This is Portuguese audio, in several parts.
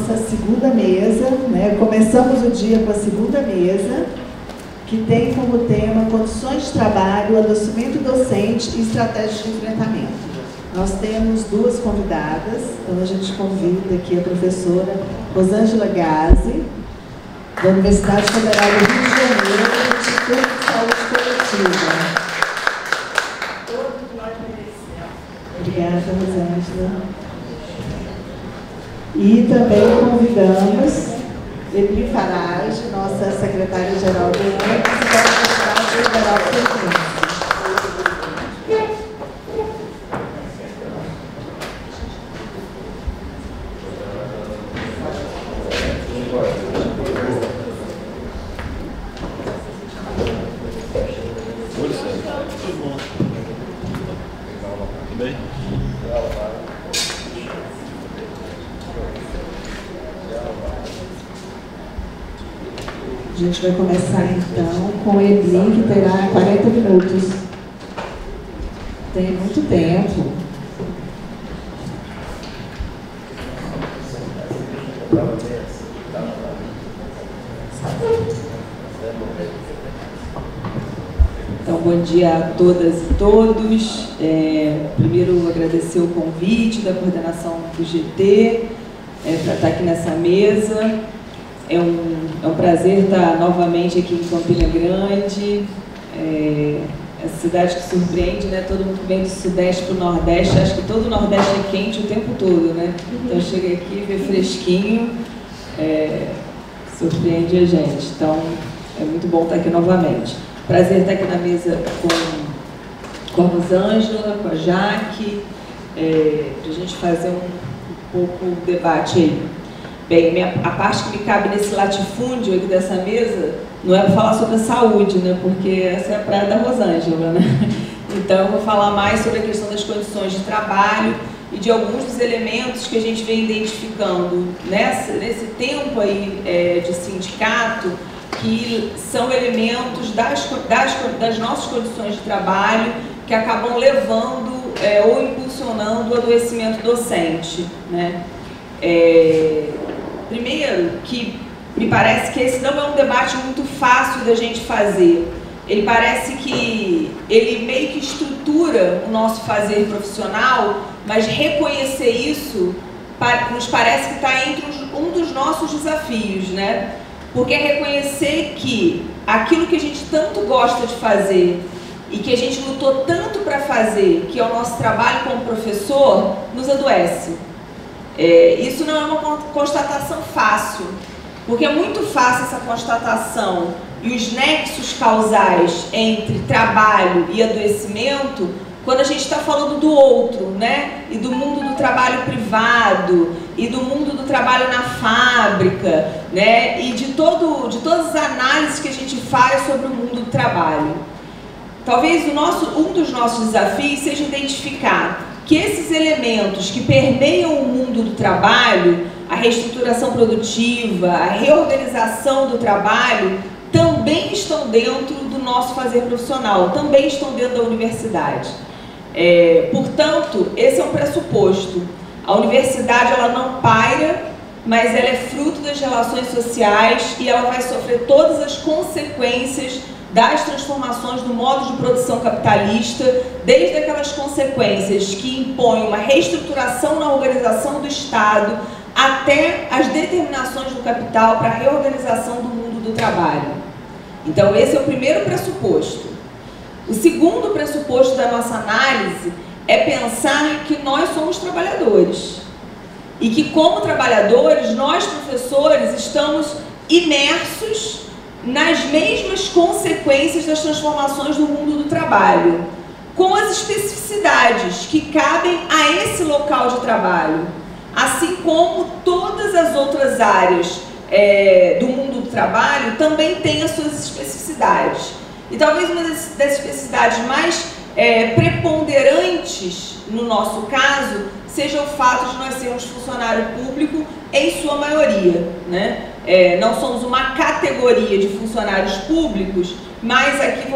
nossa segunda mesa, né? Começamos o dia com a segunda mesa, que tem como tema condições de trabalho, adoecimento docente e estratégias de enfrentamento. Nós temos duas convidadas, então a gente convida aqui a professora Rosângela Gazzi, da Universidade Federal do Rio de Janeiro, do Instituto de Saúde Coletiva. Obrigada, Rosângela. E também convidamos Emily Farage, nossa secretária-geral do UNEP, e da Universidade Federal Fluminense. A gente vai começar então com o Emily, que terá 40 minutos. Tem muito tempo. Então, bom dia a todas e todos. Primeiro, agradecer o convite da coordenação do GT para estar aqui nessa mesa. É um prazer estar novamente aqui em Campina Grande, essa cidade que surpreende, né? Todo mundo vem do Sudeste para o Nordeste, acho que todo o Nordeste é quente o tempo todo, né? Então chega aqui, vê fresquinho, surpreende a gente. Então é muito bom estar aqui novamente. Prazer estar aqui na mesa com a Rosângela, com a Jaque, para a gente fazer um pouco o debate aí. Bem, a parte que me cabe nesse latifúndio aqui dessa mesa não é para falar sobre a saúde, né? Porque essa é a praia da Rosângela, né? Então eu vou falar mais sobre a questão das condições de trabalho e de alguns dos elementos que a gente vem identificando nesse tempo aí de sindicato, que são elementos das nossas condições de trabalho que acabam levando ou impulsionando o adoecimento docente, né? Primeiro, que me parece que esse não é um debate muito fácil da gente fazer. Ele parece que ele meio que estrutura o nosso fazer profissional, mas reconhecer isso nos parece que está entre um dos nossos desafios, né? Porque é reconhecer que aquilo que a gente tanto gosta de fazer e que a gente lutou tanto para fazer, que é o nosso trabalho como professor, nos adoece. Isso não é uma constatação fácil, porque é muito fácil essa constatação e os nexos causais entre trabalho e adoecimento quando a gente está falando do outro, né? E do mundo do trabalho privado, e do mundo do trabalho na fábrica, né? E de todas as análises que a gente faz sobre o mundo do trabalho. Talvez um dos nossos desafios seja identificar que esses elementos que permeiam o mundo do trabalho, a reestruturação produtiva, a reorganização do trabalho, também estão dentro do nosso fazer profissional, também estão dentro da universidade. Portanto, esse é um pressuposto. A universidade ela não paira, mas ela é fruto das relações sociais e ela vai sofrer todas as consequências das transformações no modo de produção capitalista, desde aquelas consequências que impõem uma reestruturação na organização do Estado, até as determinações do capital para a reorganização do mundo do trabalho. Então, esse é o primeiro pressuposto. O segundo pressuposto da nossa análise é pensar que nós somos trabalhadores e que, como trabalhadores, nós, professores, estamos imersos nas mesmas consequências das transformações do mundo do trabalho, com as especificidades que cabem a esse local de trabalho, assim como todas as outras áreas do mundo do trabalho também têm as suas especificidades. E talvez uma das especificidades mais preponderantes, no nosso caso, seja o fato de nós sermos funcionário público em sua maioria, né? Não somos uma categoria de funcionários públicos, mas aqui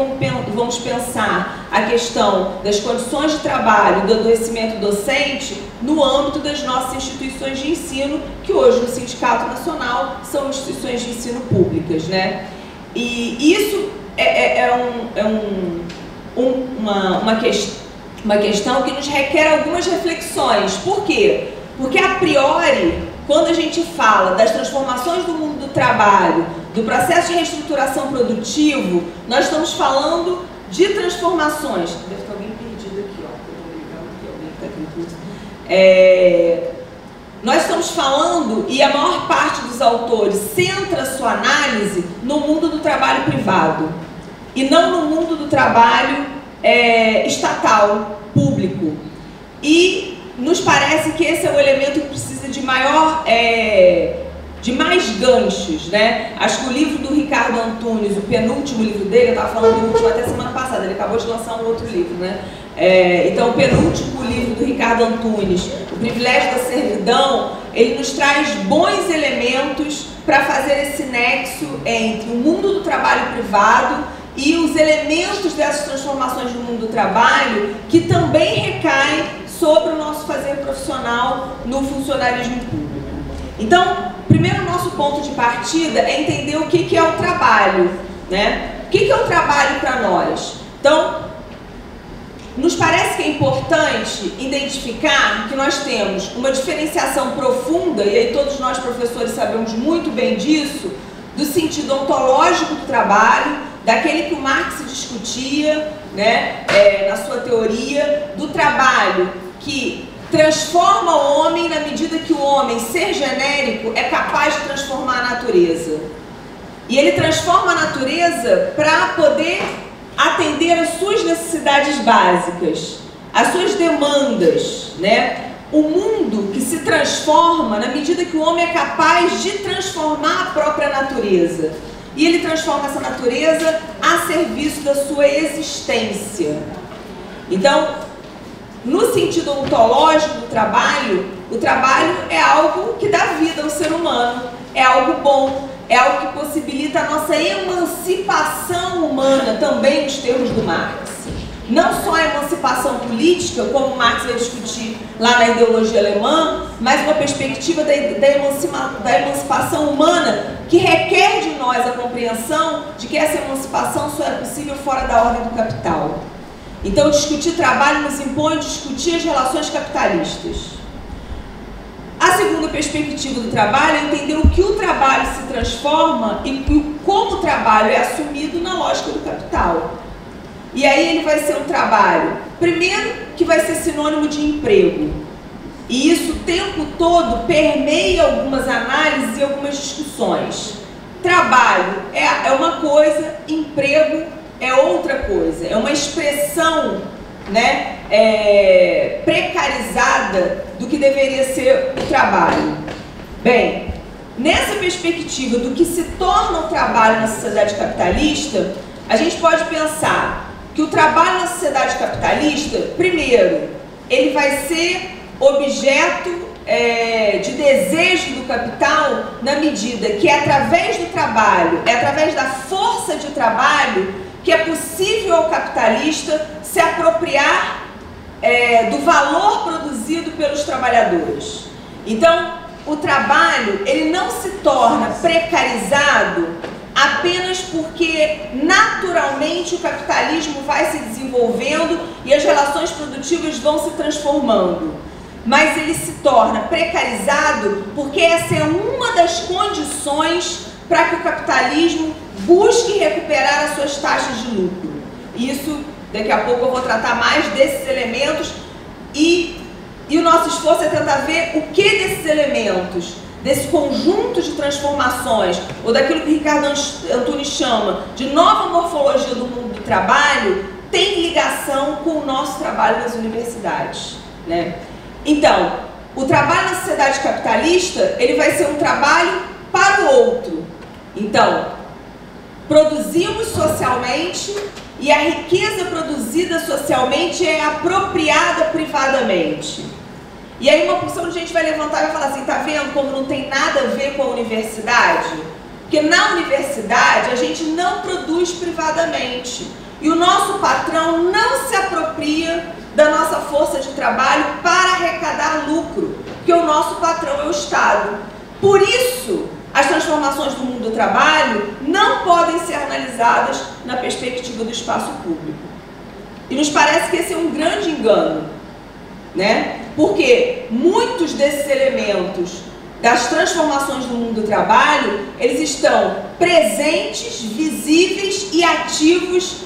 vamos pensar a questão das condições de trabalho, do adoecimento docente no âmbito das nossas instituições de ensino, que hoje no Sindicato Nacional são instituições de ensino públicas, né? E isso uma questão que nos requer algumas reflexões. Por quê? Porque, a priori, quando a gente fala das transformações do mundo do trabalho, do processo de reestruturação produtivo, nós estamos falando de transformações. Deve ter alguém perdido aqui, ó. Alguém que está aqui no curso. Nós estamos falando, e a maior parte dos autores centra sua análise no mundo do trabalho privado e não no mundo do trabalho estatal, público. E nos parece que esse é o elemento que precisa de mais ganchos, né? Acho que o livro do Ricardo Antunes, o penúltimo livro dele, eu estava falando do último até semana passada, ele acabou de lançar um outro livro, né? Então, o penúltimo livro do Ricardo Antunes, O Privilégio da Servidão, ele nos traz bons elementos para fazer esse nexo entre o mundo do trabalho privado e os elementos dessas transformações no mundo do trabalho, que também recaem sobre o nosso fazer profissional no funcionalismo público. Então, primeiro, nosso ponto de partida é entender o que é o trabalho, né? O que é o trabalho para nós? Então, nos parece que é importante identificar que nós temos uma diferenciação profunda, e aí todos nós professores sabemos muito bem disso, do sentido ontológico do trabalho, daquele que o Marx discutia, né, na sua teoria, do trabalho que transforma o homem na medida que o homem, ser genérico, é capaz de transformar a natureza. E ele transforma a natureza para poder atender às suas necessidades básicas, às suas demandas, né? O mundo que se transforma na medida que o homem é capaz de transformar a própria natureza. E ele transforma essa natureza a serviço da sua existência. Então, no sentido ontológico do trabalho, o trabalho é algo que dá vida ao ser humano, é algo bom, é algo que possibilita a nossa emancipação humana, também nos termos do Marx. Não só a emancipação política, como Marx vai discutir lá na ideologia alemã, mas uma perspectiva da emancipação humana, que requer de nós a compreensão de que essa emancipação só é possível fora da ordem do capital. Então, discutir trabalho nos impõe discutir as relações capitalistas. A segunda perspectiva do trabalho é entender o que o trabalho se transforma e como o trabalho é assumido na lógica do capital. E aí ele vai ser um trabalho, primeiro, que vai ser sinônimo de emprego. E isso o tempo todo permeia algumas análises e algumas discussões. Trabalho é uma coisa, emprego é outra coisa. É uma expressão, né, precarizada do que deveria ser o trabalho. Bem, nessa perspectiva do que se torna o trabalho na sociedade capitalista, a gente pode pensar que o trabalho na sociedade capitalista, primeiro, ele vai ser objeto de desejo do capital na medida que é através do trabalho, é através da força de trabalho que é possível ao capitalista se apropriar do valor produzido pelos trabalhadores. Então, o trabalho, ele não se torna precarizado apenas porque naturalmente o capitalismo vai se desenvolvendo e as relações produtivas vão se transformando. Mas ele se torna precarizado porque essa é uma das condições para que o capitalismo busque recuperar as suas taxas de lucro. Isso, daqui a pouco eu vou tratar mais desses elementos e o nosso esforço é tentar ver o que desses elementos, desse conjunto de transformações, ou daquilo que Ricardo Antunes chama de nova morfologia do mundo do trabalho, tem ligação com o nosso trabalho nas universidades, né? Então, o trabalho na sociedade capitalista, ele vai ser um trabalho para o outro. Então, produzimos socialmente e a riqueza produzida socialmente é apropriada privadamente. E aí uma porção de gente vai levantar e vai falar assim, tá vendo como não tem nada a ver com a universidade? Porque na universidade a gente não produz privadamente. E o nosso patrão não se apropria da nossa força de trabalho para arrecadar lucro, porque o nosso patrão é o Estado. Por isso, as transformações do mundo do trabalho não podem ser analisadas na perspectiva do espaço público. E nos parece que esse é um grande engano, né? Porque muitos desses elementos das transformações do mundo do trabalho, eles estão presentes, visíveis e ativos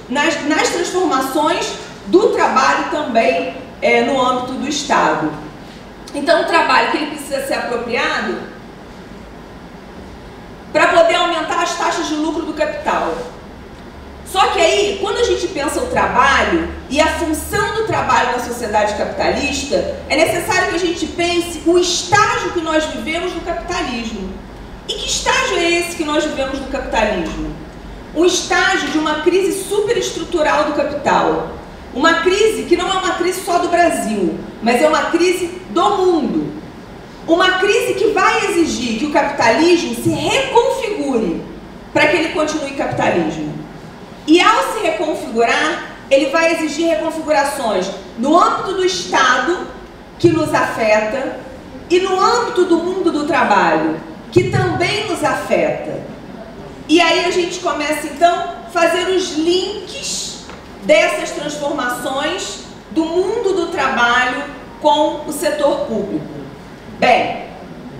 nas transformações do trabalho também no âmbito do Estado. Então, o trabalho que ele precisa ser apropriado para poder aumentar as taxas de lucro do capital. Só que aí, quando a gente pensa o trabalho e a função do trabalho na sociedade capitalista, é necessário que a gente pense o estágio que nós vivemos no capitalismo. E que estágio é esse que nós vivemos no capitalismo? Um estágio de uma crise superestrutural do capital. Uma crise que não é uma crise só do Brasil, mas é uma crise do mundo. Uma crise que vai exigir que o capitalismo se reconfigure para que ele continue capitalismo. E ao se reconfigurar, ele vai exigir reconfigurações no âmbito do Estado, que nos afeta, e no âmbito do mundo do trabalho, que também nos afeta. E aí a gente começa então a fazer os links dessas transformações do mundo do trabalho com o setor público. Bem,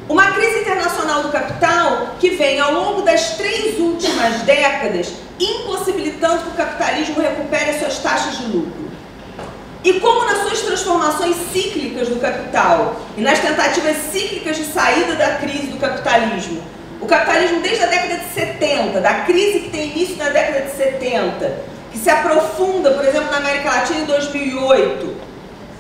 uma crise internacional do capital que vem ao longo das 3 últimas décadas impossibilitando que o capitalismo recupere as suas taxas de lucro. E como nas suas transformações cíclicas do capital e nas tentativas cíclicas de saída da crise do capitalismo, o capitalismo desde a década de 70, da crise que tem início na década de 70, que se aprofunda, por exemplo, na América Latina em 2008,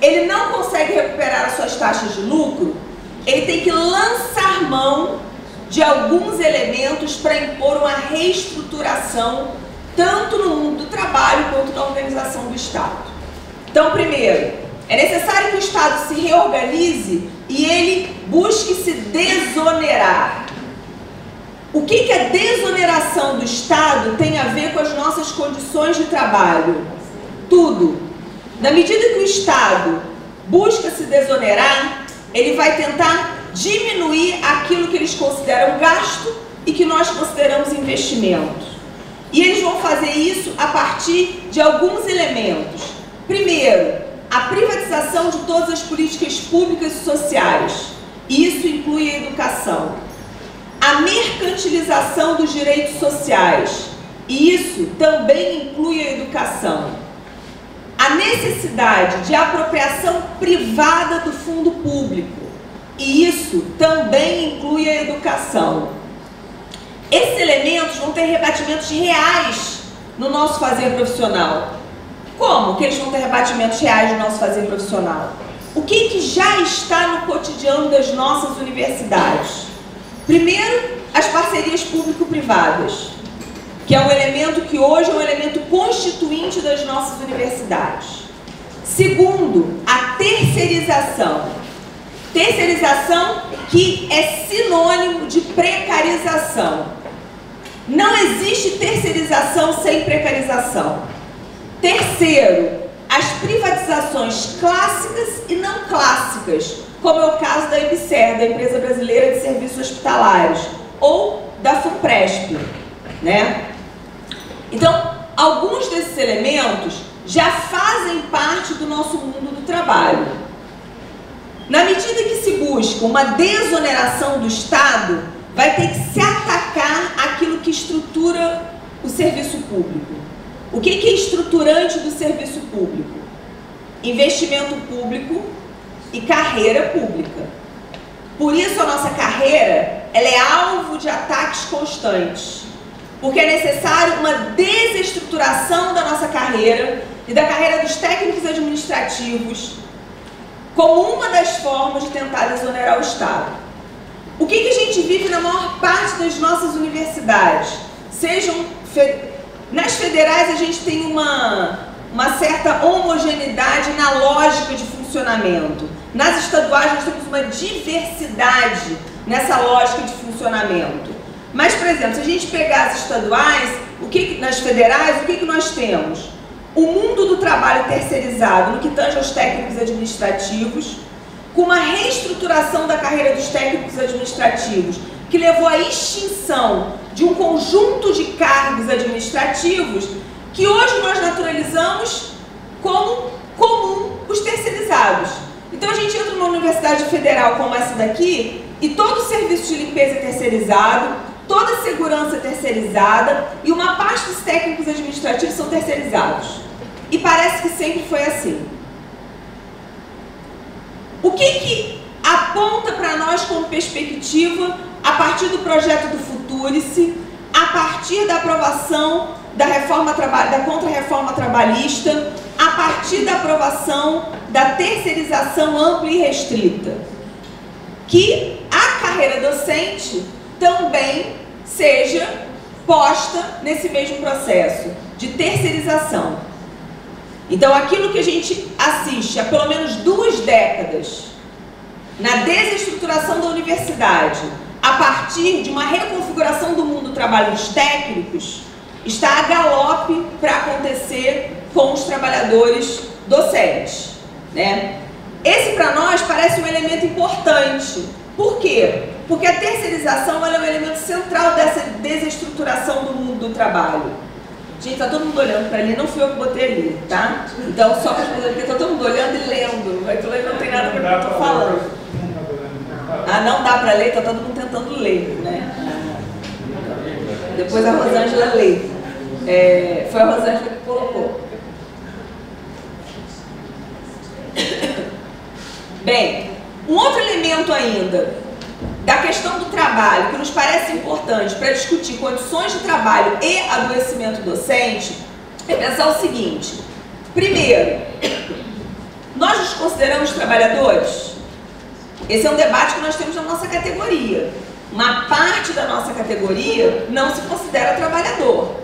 ele não consegue recuperar as suas taxas de lucro, ele tem que lançar mão de alguns elementos para impor uma reestruturação, tanto no mundo do trabalho quanto na organização do Estado. Então, primeiro, é necessário que o Estado se reorganize e ele busque se desonerar. O que a desoneração do Estado tem a ver com as nossas condições de trabalho? Tudo. Na medida que o Estado busca se desonerar, ele vai tentar diminuir aquilo que eles consideram gasto e que nós consideramos investimento. E eles vão fazer isso a partir de alguns elementos. Primeiro, a privatização de todas as políticas públicas e sociais. Isso inclui a educação. A mercantilização dos direitos sociais. E isso também inclui a educação. A necessidade de apropriação privada do fundo público. E isso também inclui a educação. Esses elementos vão ter rebatimentos reais no nosso fazer profissional. Como que eles vão ter rebatimentos reais no nosso fazer profissional? O que já está no cotidiano das nossas universidades? Primeiro, as parcerias público-privadas, que é um elemento que hoje é um elemento constituinte das nossas universidades. Segundo, a terceirização. Terceirização que é sinônimo de precarização. Não existe terceirização sem precarização. Terceiro, as privatizações clássicas e não clássicas, como é o caso da EBSER, da Empresa Brasileira de Serviços Hospitalares, ou da FUNPRESP, né? Então, alguns desses elementos já fazem parte do nosso mundo do trabalho. Na medida que se busca uma desoneração do Estado, vai ter que se atacar aquilo que estrutura o serviço público. O que é estruturante do serviço público? Investimento público e carreira pública. Por isso a nossa carreira, ela é alvo de ataques constantes. Porque é necessário uma desestruturação da nossa carreira e da carreira dos técnicos administrativos, como uma das formas de tentar desonerar o Estado. O que a gente vive na maior parte das nossas universidades? Nas federais a gente tem uma certa homogeneidade na lógica de funcionamento. Nas estaduais nós temos uma diversidade nessa lógica de funcionamento. Mas, por exemplo, se a gente pegar as estaduais, nas federais, o que nós temos? O mundo do trabalho terceirizado no que tange aos técnicos administrativos, com uma reestruturação da carreira dos técnicos administrativos, que levou à extinção de um conjunto de cargos administrativos que hoje nós naturalizamos como comum os terceirizados. Então a gente entra numa universidade federal como essa daqui e todo o serviço de limpeza é terceirizado, toda a segurança é terceirizada e uma parte dos técnicos administrativos são terceirizados. E parece que sempre foi assim. O que aponta para nós como perspectiva a partir do projeto do Futurice, a partir da aprovação da contra-reforma trabalhista, a partir da aprovação da terceirização ampla e restrita? Que a carreira docente também seja posta nesse mesmo processo de terceirização. Então, aquilo que a gente assiste há pelo menos 2 décadas na desestruturação da universidade, a partir de uma reconfiguração do mundo do trabalho dos técnicos, está a galope para acontecer com os trabalhadores docentes, né? Esse, para nós, parece um elemento importante. Por quê? Porque a terceirização ela é um elemento central dessa desestruturação do mundo do trabalho. Gente, tá todo mundo olhando para ali, não fui eu que botei ali, tá? Então, só para fazer, porque tá todo mundo olhando e lendo, aquilo aí não tem nada a ver com o que eu tô falando. Ah, não dá para ler, tá todo mundo tentando ler, né? Depois a Rosângela lê. Foi a Rosângela que colocou. Bem, um outro elemento ainda da questão do trabalho que nos parece importante para discutir condições de trabalho e adoecimento docente é pensar o seguinte: primeiro, nós nos consideramos trabalhadores? Esse é um debate que nós temos na nossa categoria. Uma parte da nossa categoria não se considera trabalhador.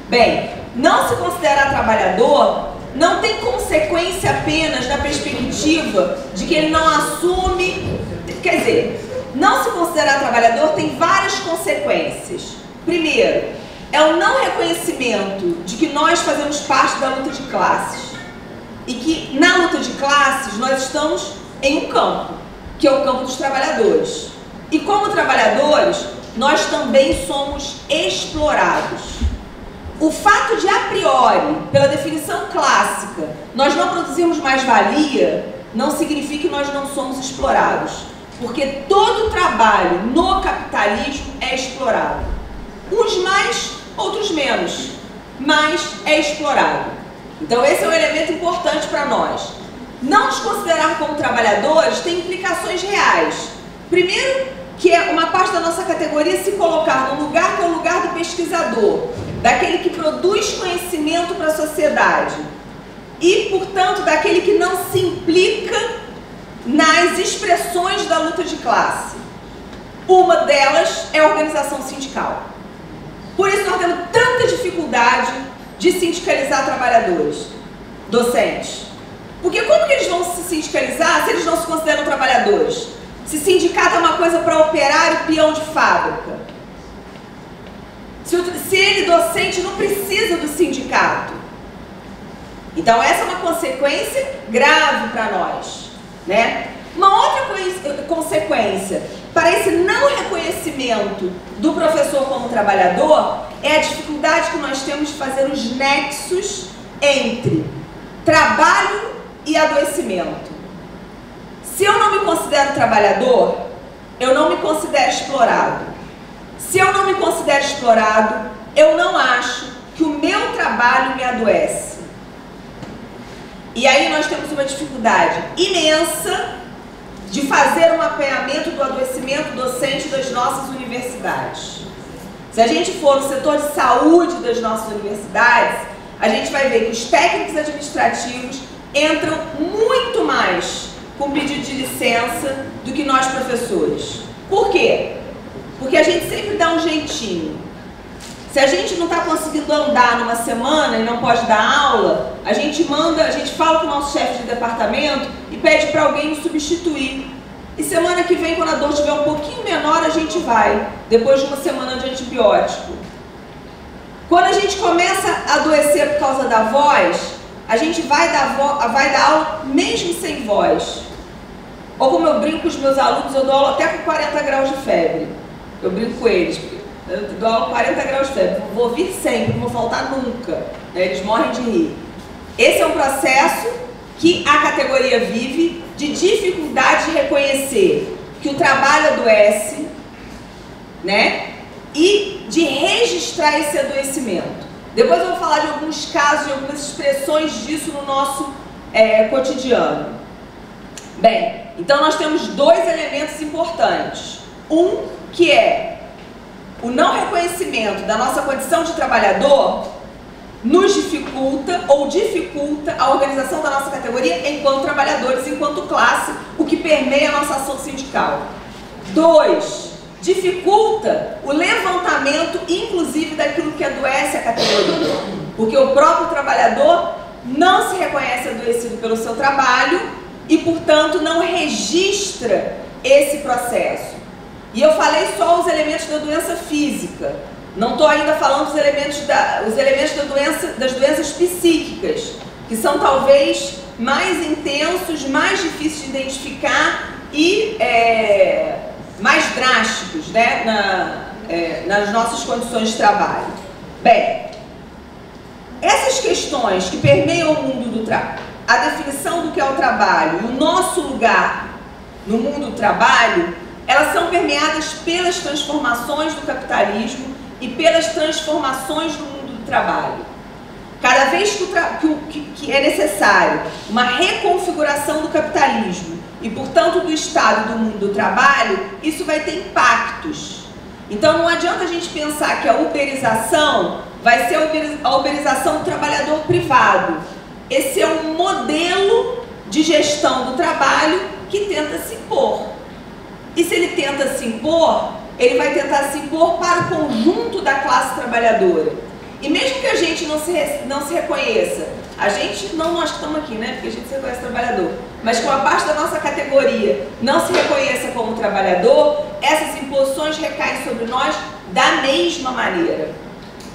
Bem, não se considerar trabalhador não tem consequência apenas na perspectiva de que ele não assume, quer dizer, não se considerar trabalhador tem várias consequências. Primeiro, é o não reconhecimento de que nós fazemos parte da luta de classes e que na luta de classes nós estamos em um campo, que é o campo dos trabalhadores. E como trabalhadores, nós também somos explorados. O fato de, a priori, pela definição clássica, nós não produzirmos mais-valia, não significa que nós não somos explorados. Porque todo trabalho no capitalismo é explorado. Uns mais, outros menos, mas é explorado. Então esse é um elemento importante para nós. Não nos considerar como trabalhadores tem implicações reais. Primeiro, que é uma parte da nossa categoria se colocar no lugar que é o lugar do pesquisador, daquele que produz conhecimento para a sociedade e, portanto, daquele que não se implica nas expressões da luta de classe. Uma delas é a organização sindical. Por isso nós temos tanta dificuldade de sindicalizar trabalhadores, docentes. Porque como que eles vão se sindicalizar se eles não se consideram trabalhadores? Se sindicato é uma coisa para operário, peão de fábrica. Se ele, docente, não precisa do sindicato. Então essa é uma consequência grave para nós, né? Uma outra consequência para esse não reconhecimento do professor como trabalhador é a dificuldade que nós temos de fazer os nexos entre trabalho e adoecimento. Se eu não me considero trabalhador, eu não me considero explorado. Se eu não me considero explorado, eu não acho que o meu trabalho me adoece. E aí nós temos uma dificuldade imensa de fazer um mapeamento do adoecimento docente das nossas universidades. Se a gente for no setor de saúde das nossas universidades, a gente vai ver que os técnicos administrativos entram muito mais com pedido de licença do que nós professores. Por quê? Porque a gente sempre dá um jeitinho. Se a gente não está conseguindo andar numa semana e não pode dar aula, a gente fala com o nosso chefe de departamento e pede para alguém nos substituir. E semana que vem, quando a dor estiver um pouquinho menor, a gente vai, depois de uma semana de antibiótico. Quando a gente começa a adoecer por causa da voz, a gente vai dar aula mesmo sem voz. Ou como eu brinco com os meus alunos, eu dou aula até com 40 graus de febre. Eu brinco com eles, eu dou aula com 40 graus de febre. Vou vir sempre, não vou faltar nunca. Né? Eles morrem de rir. Esse é um processo que a categoria vive de dificuldade de reconhecer que o trabalho adoece, né? E de registrar esse adoecimento. Depois eu vou falar de alguns casos, de algumas expressões disso no nosso cotidiano. Bem, então nós temos dois elementos importantes. Um, que é o não reconhecimento da nossa condição de trabalhador, nos dificulta ou dificulta a organização da nossa categoria enquanto trabalhadores, enquanto classe, o que permeia a nossa ação sindical. Dois, dificulta o levantamento, inclusive, daquilo que adoece a categoria, porque o próprio trabalhador não se reconhece adoecido pelo seu trabalho e, portanto, não registra esse processo. E eu falei só os elementos da doença física, não estou ainda falando dos elementos das doenças psíquicas, que são talvez mais intensos, mais difíceis de identificar e mais drásticos, né, nas nossas condições de trabalho. Bem, essas questões que permeiam o mundo do trabalho, a definição do que é o trabalho e o nosso lugar no mundo do trabalho, elas são permeadas pelas transformações do capitalismo e pelas transformações do mundo do trabalho. Cada vez que é necessário uma reconfiguração do capitalismo e, portanto, do Estado e do mundo do trabalho, isso vai ter impactos. Então não adianta a gente pensar que a uberização vai ser a uberização do trabalhador privado. Esse é um modelo de gestão do trabalho que tenta se impor. E se ele tenta se impor, ele vai tentar se impor para o conjunto da classe trabalhadora. E mesmo que a gente não se reconheça, a gente, não nós que estamos aqui, né? Porque a gente se reconhece trabalhador, mas com a parte da nossa categoria não se reconheça como trabalhador, essas imposições recaem sobre nós da mesma maneira,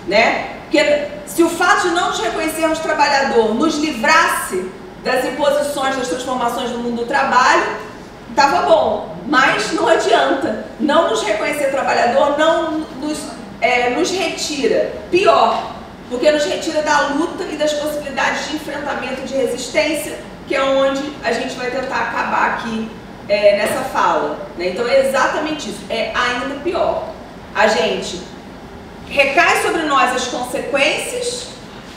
né? Porque se o fato de não nos reconhecermos trabalhador nos livrasse das imposições, das transformações do mundo do trabalho, estava bom, mas não adianta. Não nos reconhecer trabalhador não nos retira. Pior, porque nos retira da luta e das possibilidades de enfrentamento e de resistência, que é onde a gente vai tentar acabar aqui nessa fala, né? Então é exatamente isso, é ainda pior. A gente recai sobre nós as consequências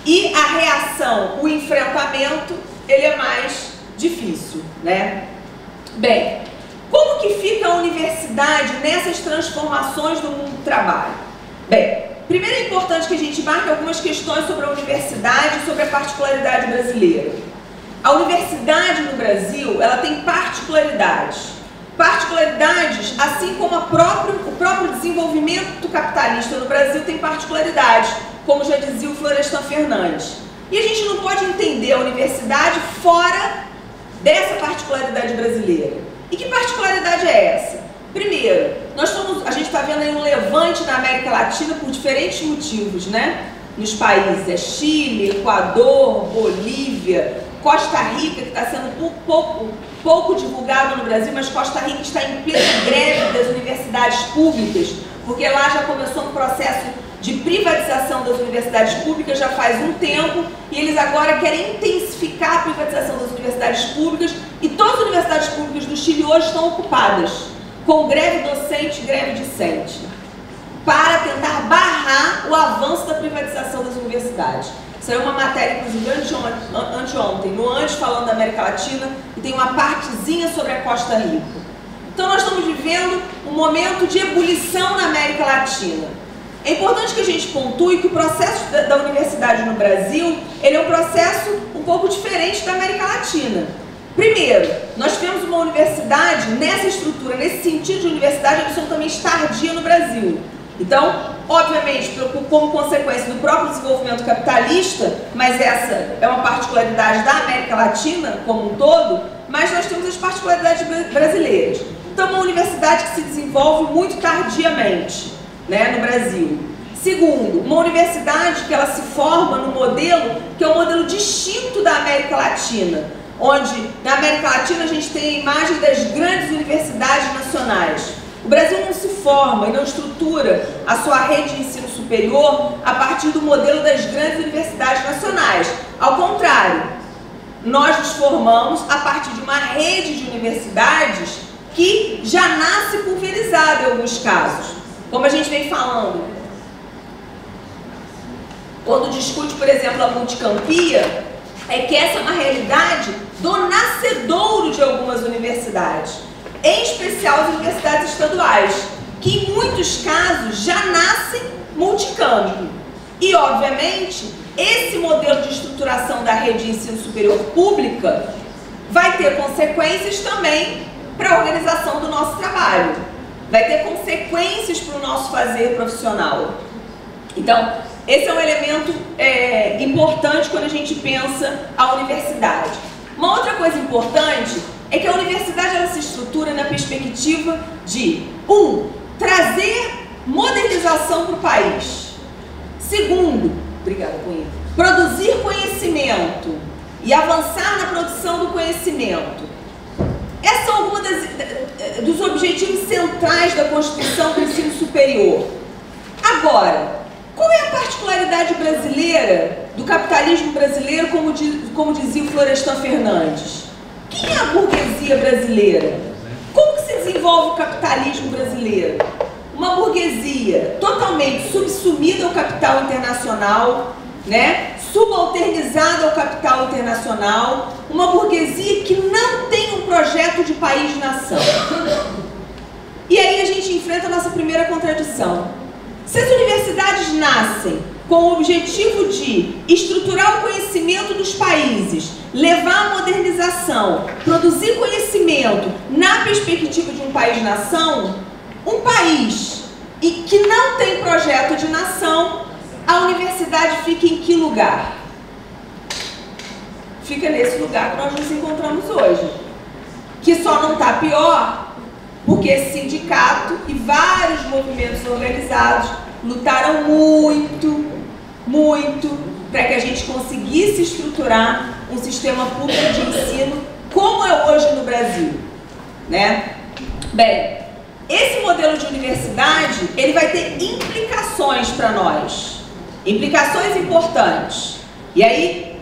e a reação, o enfrentamento, ele é mais difícil, né? Bem, como que fica a universidade nessas transformações do mundo do trabalho? Bem, primeiro é importante que a gente marque algumas questões sobre a universidade e sobre a particularidade brasileira. A universidade no Brasil, ela tem particularidades. Particularidades, assim como o próprio desenvolvimento capitalista no Brasil tem particularidades, como já dizia o Florestan Fernandes. E a gente não pode entender a universidade fora dessa particularidade brasileira. E que particularidade é essa? Primeiro, a gente está vendo aí um levante na América Latina por diferentes motivos, né? Nos países, Chile, Equador, Bolívia, Costa Rica, que está sendo pouco divulgado no Brasil, mas Costa Rica está em plena greve das universidades públicas, porque lá já começou um processo de privatização das universidades públicas já faz um tempo, e eles agora querem intensificar a privatização das universidades públicas, e todas as universidades públicas do Chile hoje estão ocupadas com greve docente e greve discente, para tentar barrar o avanço da privatização das universidades. Saiu uma matéria, inclusive, anteontem, no Antes, falando da América Latina, e tem uma partezinha sobre a Costa Rica. Então nós estamos vivendo um momento de ebulição na América Latina. É importante que a gente pontue que o processo da universidade no Brasil, ele é um processo um pouco diferente da América Latina. Primeiro, nós tivemos uma universidade nessa estrutura, nesse sentido de universidade absolutamente tardia no Brasil. Então, obviamente, como consequência do próprio desenvolvimento capitalista, mas essa é uma particularidade da América Latina como um todo, mas nós temos as particularidades brasileiras. Então, uma universidade que se desenvolve muito tardiamente, né, no Brasil. Segundo, uma universidade que ela se forma no modelo que é um modelo distinto da América Latina. onde na América Latina a gente tem a imagem das grandes universidades nacionais. O Brasil não se forma e não estrutura a sua rede de ensino superior a partir do modelo das grandes universidades nacionais. Ao contrário, nós nos formamos a partir de uma rede de universidades que já nasce pulverizada em alguns casos. Como a gente vem falando, quando discute, por exemplo, a multicampia, é que essa é uma realidade do nascedouro de algumas universidades, em especial as universidades estaduais, que em muitos casos já nascem multicampo. E, obviamente, esse modelo de estruturação da rede de ensino superior pública vai ter consequências também para a organização do nosso trabalho, vai ter consequências para o nosso fazer profissional. Então, esse é um elemento importante quando a gente pensa a universidade. Uma outra coisa importante é que a universidade ela se estrutura na perspectiva de, trazer modernização para o país. Segundo, obrigada, Cunha, produzir conhecimento e avançar na produção do conhecimento. Esses são alguns dos objetivos centrais da Constituição do ensino superior. Agora, qual é a particularidade brasileira, do capitalismo brasileiro, como dizia o Florestan Fernandes? Quem é a burguesia brasileira? Como que se desenvolve o capitalismo brasileiro? Uma burguesia totalmente subsumida ao capital internacional, né? Subalternizada ao capital internacional, uma burguesia que não tem um projeto de país-nação. E aí a gente enfrenta a nossa primeira contradição. Se as universidades nascem com o objetivo de estruturar o conhecimento dos países, levar a modernização, produzir conhecimento na perspectiva de um país-nação, um país e que não tem projeto de nação, a universidade fica em que lugar? Fica nesse lugar que nós nos encontramos hoje, que só não está pior porque esse sindicato e vários movimentos organizados lutaram muito para que a gente conseguisse estruturar um sistema público de ensino como é hoje no Brasil, né? Bem, esse modelo de universidade, ele vai ter implicações para nós, implicações importantes. E aí,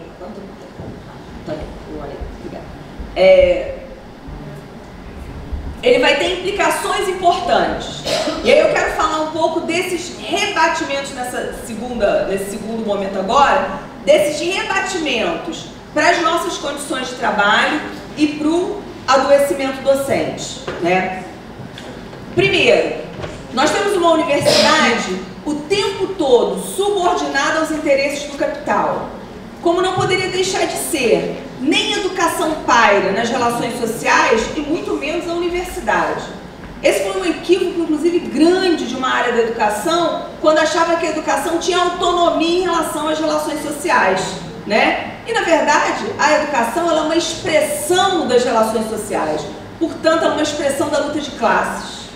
ele vai ter implicações importantes. E aí eu quero falar um pouco desses rebatimentos nesse segundo momento agora, desses rebatimentos para as nossas condições de trabalho e para o adoecimento docente, né? Primeiro, nós temos uma universidade o tempo todo subordinada aos interesses do capital, como não poderia deixar de ser. Nem educação paira nas relações sociais e muito menos a universidade. Esse foi um equívoco, inclusive, grande de uma área da educação, quando achava que a educação tinha autonomia em relação às relações sociais, né? E, na verdade, a educação ela é uma expressão das relações sociais, portanto, é uma expressão da luta de classes.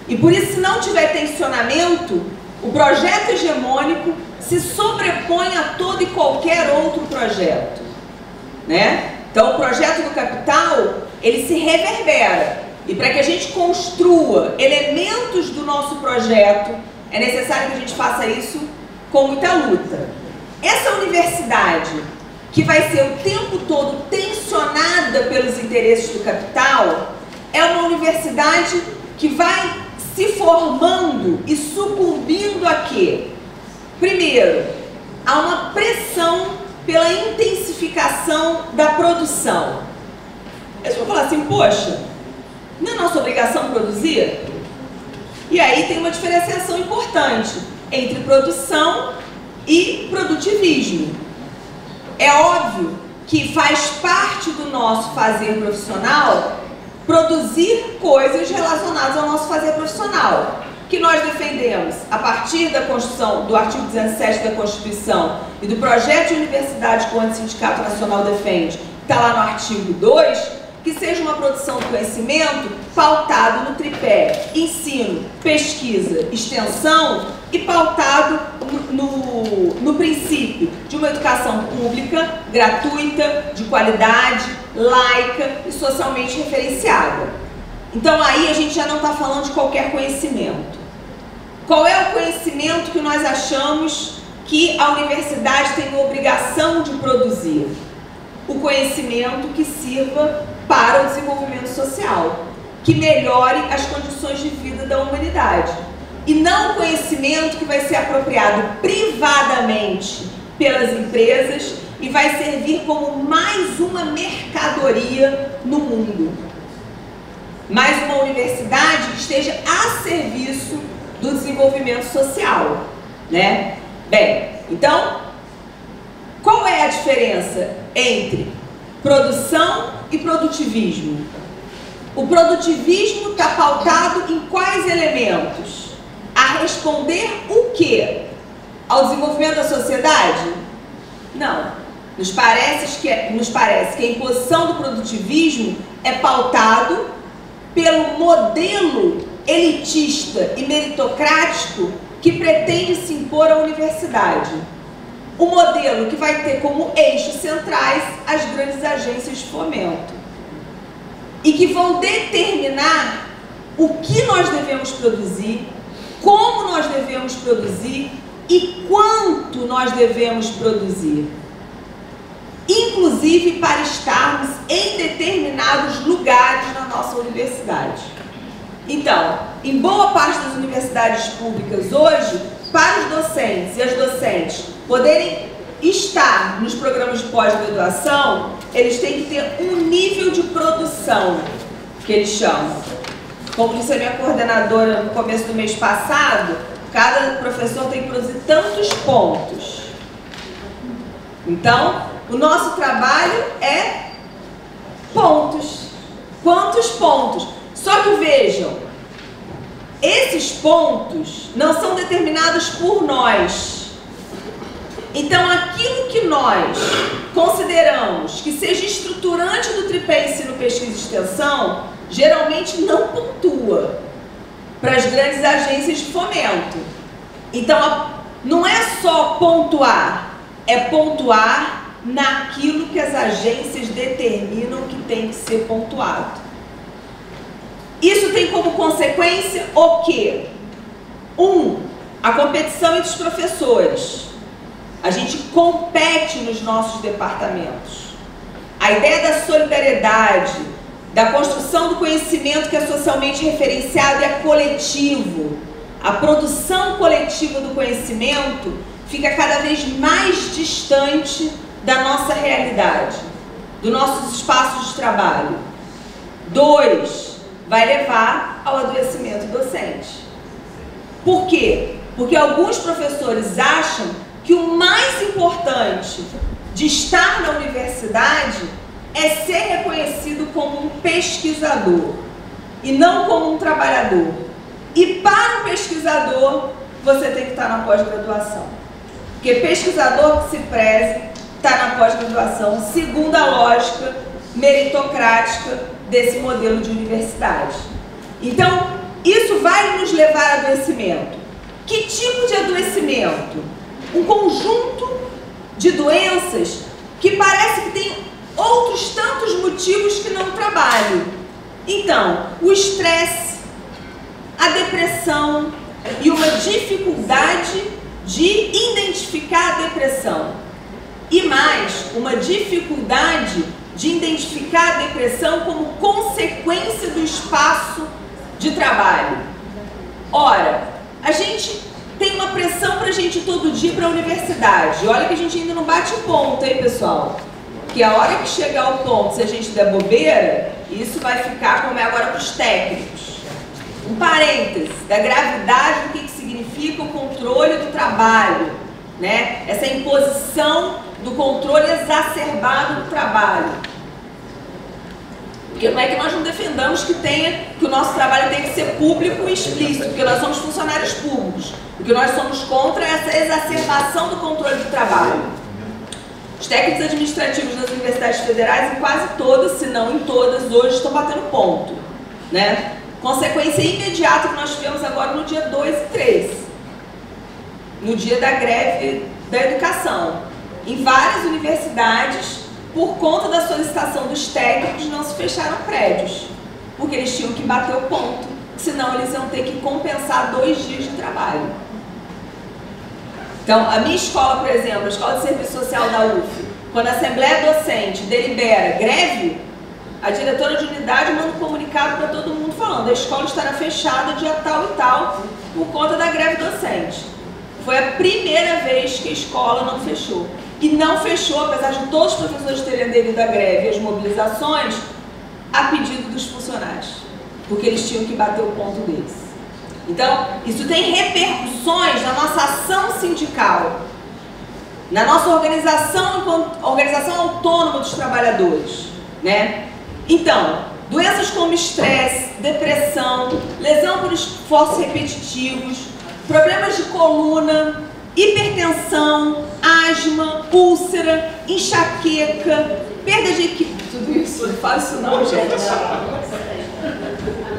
E por isso, se não tiver tensionamento, o projeto hegemônico se sobrepõe a todo e qualquer outro projeto, né? Então, o projeto do capital, ele se reverbera. E para que a gente construa elementos do nosso projeto, é necessário que a gente faça isso com muita luta. Essa universidade, que vai ser o tempo todo tensionada pelos interesses do capital, é uma universidade que vai se formando e sucumbindo a quê? Primeiro, há uma pressão pela intensificação da produção. Eles vão falar assim, poxa, não é nossa obrigação produzir? E aí tem uma diferenciação importante entre produção e produtivismo. É óbvio que faz parte do nosso fazer profissional produzir coisas relacionadas ao nosso fazer profissional, que nós defendemos a partir da Constituição, do artigo 17 da Constituição e do projeto de universidade que o Antissindicato Nacional defende, que está lá no artigo 2, que seja uma produção do conhecimento pautado no tripé ensino, pesquisa, extensão e pautado no princípio de uma educação pública, gratuita, de qualidade, laica e socialmente referenciada. Então aí a gente já não está falando de qualquer conhecimento. Qual é o conhecimento que nós achamos que a universidade tem a obrigação de produzir? O conhecimento que sirva para o desenvolvimento social, que melhore as condições de vida da humanidade. E não o conhecimento que vai ser apropriado privadamente pelas empresas e vai servir como mais uma mercadoria no mundo. Mais uma universidade que esteja a serviço do desenvolvimento social, né? Bem, então, qual é a diferença entre produção e produtivismo? O produtivismo está pautado em quais elementos? A responder o quê? Ao desenvolvimento da sociedade? Não. Nos parece que a imposição do produtivismo é pautado pelo modelo elitista e meritocrático que pretende se impor à universidade. O modelo que vai ter como eixos centrais as grandes agências de fomento e que vão determinar o que nós devemos produzir, como nós devemos produzir e quanto nós devemos produzir, inclusive para estarmos em determinados lugares na nossa universidade. Então, em boa parte das universidades públicas hoje, para os docentes e as docentes poderem estar nos programas de pós-graduação, eles têm que ter um nível de produção, que eles chamam. Como disse a minha coordenadora no começo do mês passado, cada professor tem que produzir tantos pontos. Então, o nosso trabalho é pontos. Quantos pontos? Só que vejam, esses pontos não são determinados por nós. Então, aquilo que nós consideramos que seja estruturante do tripé ensino, pesquisa e extensão, geralmente não pontua para as grandes agências de fomento. Então, não é só pontuar, é pontuar naquilo que as agências determinam que tem que ser pontuado. Isso tem como consequência o quê? A competição entre os professores. A gente compete nos nossos departamentos. A ideia da solidariedade, da construção do conhecimento que é socialmente referenciado e é coletivo. A produção coletiva do conhecimento fica cada vez mais distante da nossa realidade, dos nossos espaços de trabalho. 2, vai levar ao adoecimento docente. Por quê? Porque alguns professores acham que o mais importante de estar na universidade é ser reconhecido como um pesquisador e não como um trabalhador. E para um pesquisador, você tem que estar na pós-graduação. Porque pesquisador que se preze está na pós-graduação, segundo a lógica meritocrática desse modelo de universidade. Então, isso vai nos levar a adoecimento. Que tipo de adoecimento? Um conjunto de doenças que parece que tem outros tantos motivos que não trabalham. Então, o estresse, a depressão e uma dificuldade de identificar a depressão. E mais, uma dificuldade de identificar a depressão como consequência do espaço de trabalho. Ora, a gente tem uma pressão para a gente ir todo dia para a universidade. Olha que a gente ainda não bate ponto, hein, pessoal? Que a hora que chegar o ponto, se a gente der bobeira, isso vai ficar como é agora para os técnicos. Um parêntese da gravidade do que significa o controle do trabalho, né? Essa imposição do controle exacerbado do trabalho. Porque não é que nós não defendamos que o nosso trabalho tem que ser público e explícito, porque nós somos funcionários públicos. O que nós somos contra é essa exacerbação do controle do trabalho. Os técnicos administrativos das universidades federais, em quase todas, se não em todas, hoje estão batendo ponto, né? Consequência imediata que nós tivemos agora no dia 2 e 3, no dia da greve da educação. Em várias universidades, por conta da solicitação dos técnicos, não se fecharam prédios, porque eles tinham que bater o ponto, senão eles iam ter que compensar 2 dias de trabalho. Então, a minha escola, por exemplo, a Escola de Serviço Social da UF, quando a Assembleia Docente delibera greve, a diretora de unidade manda um comunicado para todo mundo falando: a escola estará fechada dia tal e tal por conta da greve docente. Foi a primeira vez que a escola não fechou. E não fechou, apesar de todos os professores terem aderido à greve e às mobilizações, a pedido dos funcionários, porque eles tinham que bater o ponto deles. Então, isso tem repercussões na nossa ação sindical, na nossa organização, enquanto organização autônoma dos trabalhadores, né? Então, doenças como estresse, depressão, lesão por esforços repetitivos, problemas de coluna, hipertensão, asma, úlcera, enxaqueca, perda de equilíbrio. Tudo isso, não faz isso não, gente.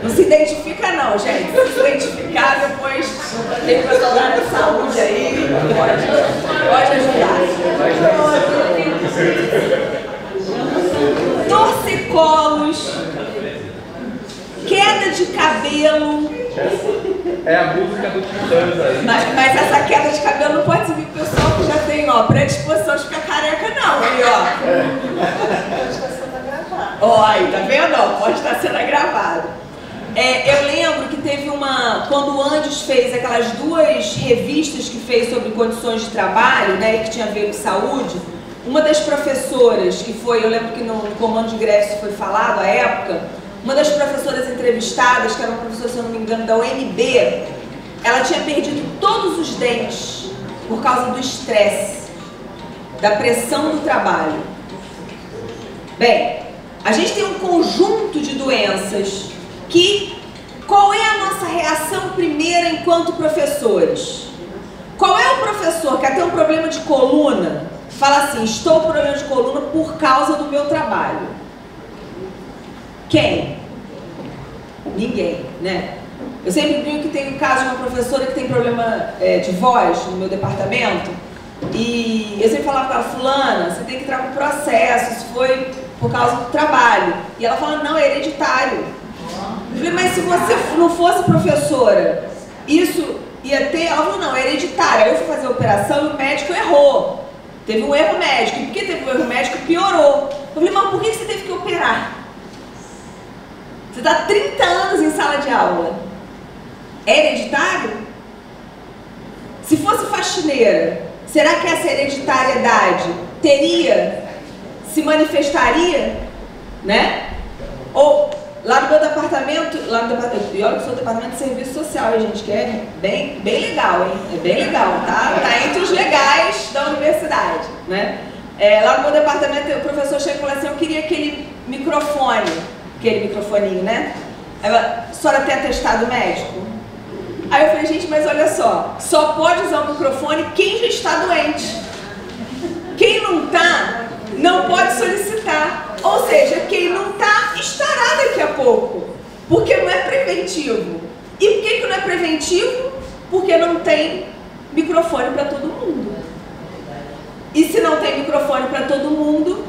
Não se identifica não, gente. Se identificar, depois tem pessoal da área de saúde aí, pode ajudar. Torcicolos, queda de cabelo. É a música do Titãs aí. Mas essa queda de cabelo não pode servir pro pessoal que já tem, ó, predisposição de ficar careca não, aí, ó. Pode estar sendo agravado. Ó, aí, tá vendo? Ó, pode estar sendo agravado. Eu lembro que teve quando o Andes fez aquelas 2 revistas que fez sobre condições de trabalho, né, que tinha a ver com saúde, uma das professoras que foi, eu lembro que no comando de greve isso foi falado à época, uma das professoras entrevistadas, que era uma professora, se eu não me engano, da UNB, ela tinha perdido todos os dentes por causa do estresse, da pressão do trabalho. Bem, a gente tem um conjunto de doenças que, qual é a nossa reação primeira enquanto professores? Qual é o professor que até um problema de coluna, fala assim: estou com problema de coluna por causa do meu trabalho? Quem? Ninguém, né? Eu sempre brinco que tem um caso de uma professora que tem problema de voz no meu departamento, e eu sempre falava para ela: fulana, você tem que entrar com processo, isso foi por causa do trabalho. E ela fala: não, é hereditário. Eu falei: mas se você não fosse professora, isso ia ter? Ela falou: não, é hereditário. Aí eu fui fazer a operação e o médico errou. Teve um erro médico. E porque teve um erro médico, piorou. Eu falei: mas por que você teve que operar? Você está 30 anos em sala de aula. É hereditário? Se fosse faxineira, será que essa hereditariedade se manifestaria? Né? Ou lá no meu departamento, e olha que eu sou do departamento de serviço social, a gente, que é bem legal, hein? É bem legal, tá? Tá entre os legais da universidade, né? Lá no meu departamento, o professor chega e fala assim: eu queria aquele microfoninho, né? Ela: a senhora tem atestado médico? Aí eu falei: gente, mas olha só pode usar o microfone quem já está doente. Quem não está, não pode solicitar. Ou seja, quem não está, estará daqui a pouco. Porque não é preventivo. E por que não é preventivo? Porque não tem microfone para todo mundo. E se não tem microfone para todo mundo,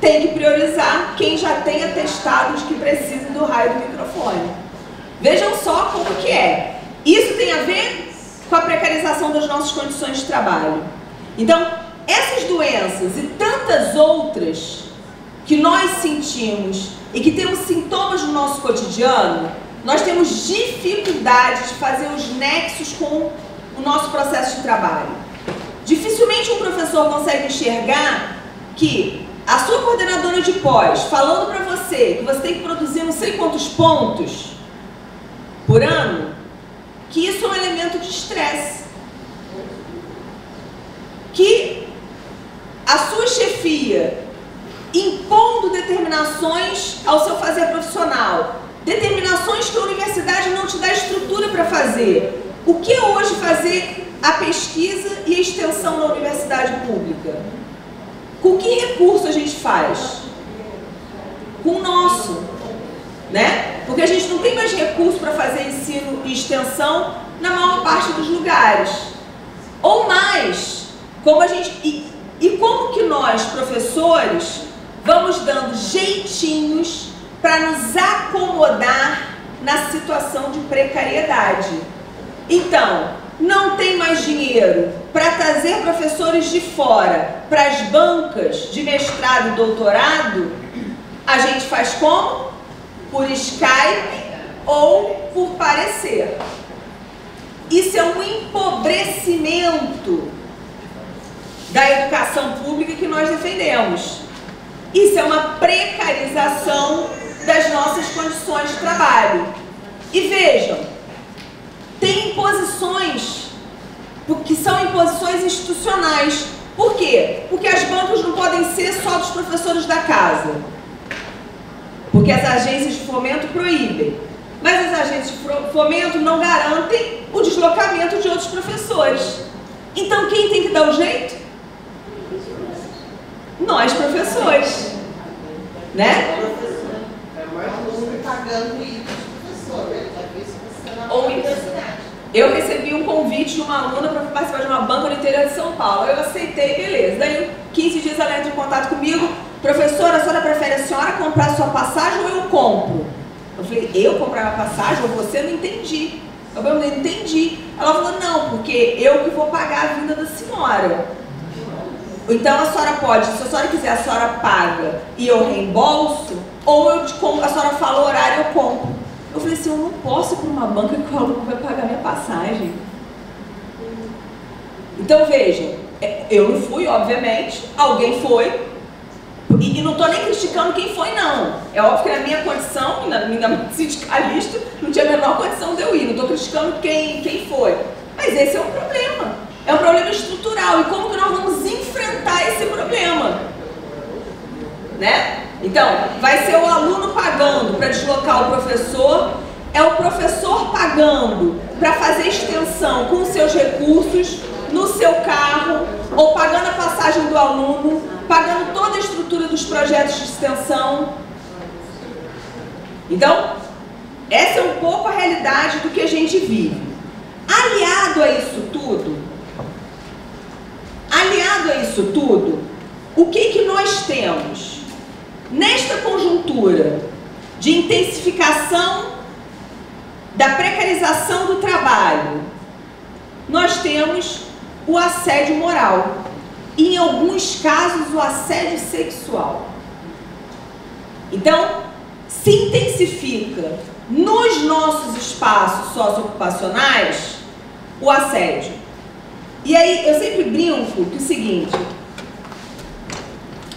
tem que priorizar quem já tem atestados que precisam do raio do microfone. Vejam só como que é. Isso tem a ver com a precarização das nossas condições de trabalho. Então, essas doenças e tantas outras que nós sentimos e que temos sintomas no nosso cotidiano, nós temos dificuldade de fazer os nexos com o nosso processo de trabalho. Dificilmente um professor consegue enxergar que a sua coordenadora de pós, falando para você que você tem que produzir não sei quantos pontos por ano, que isso é um elemento de estresse. Que a sua chefia impondo determinações ao seu fazer profissional, determinações que a universidade não te dá estrutura para fazer. O que é hoje fazer a pesquisa e a extensão na universidade pública? Com que recurso a gente faz? Com o nosso, né? Porque a gente não tem mais recurso para fazer ensino e extensão na maior parte dos lugares. Ou mais, como a gente... E como que nós, professores, vamos dando jeitinhos para nos acomodar na situação de precariedade. Então, não tem mais dinheiro para trazer professores de fora para as bancas de mestrado e doutorado, a gente faz como? Por Skype ou por parecer. Isso é um empobrecimento da educação pública que nós defendemos. Isso é uma precarização das nossas condições de trabalho. E vejam, tem imposições, que são imposições institucionais. Por quê? Porque as bancas não podem ser só dos professores da casa. Porque as agências de fomento proíbem. Mas as agências de fomento não garantem o deslocamento de outros professores. Então quem tem que dar o jeito? Nós, professores. Né? É mais aluno pagando isso dos professores, ou universidade. Eu recebi um convite de uma aluna para participar de uma banca no interior de São Paulo. Eu aceitei, beleza. Daí, 15 dias ela entra em contato comigo. Professora, a senhora prefere a senhora comprar sua passagem ou eu compro? Eu falei, eu comprar a passagem ou você? Não entendi. Eu falei, não entendi. Ela falou, não, porque eu que vou pagar a vinda da senhora. Então a senhora pode, se a senhora quiser, a senhora paga e eu reembolso, ou eu te compro, a senhora fala o horário, eu compro. Eu falei assim, eu não posso ir para uma banca que o aluno vai pagar minha passagem. Então vejam, eu não fui, obviamente, alguém foi, e não estou nem criticando quem foi, não. É óbvio que na minha condição, ainda mais sindicalista, não tinha a menor condição de eu ir, não estou criticando quem foi. Mas esse é um problema. É um problema estrutural. E como que nós vamos enfrentar esse problema? Né? Então, vai ser o aluno pagando para deslocar o professor, é o professor pagando para fazer extensão com seus recursos, no seu carro, ou pagando a passagem do aluno, pagando toda a estrutura dos projetos de extensão. Então, essa é um pouco a realidade do que a gente vive. Aliado a isso tudo, o que nós temos? Nesta conjuntura de intensificação da precarização do trabalho, nós temos o assédio moral e, em alguns casos, o assédio sexual. Então, se intensifica nos nossos espaços socioocupacionais o assédio. E aí, eu sempre brinco que é o seguinte,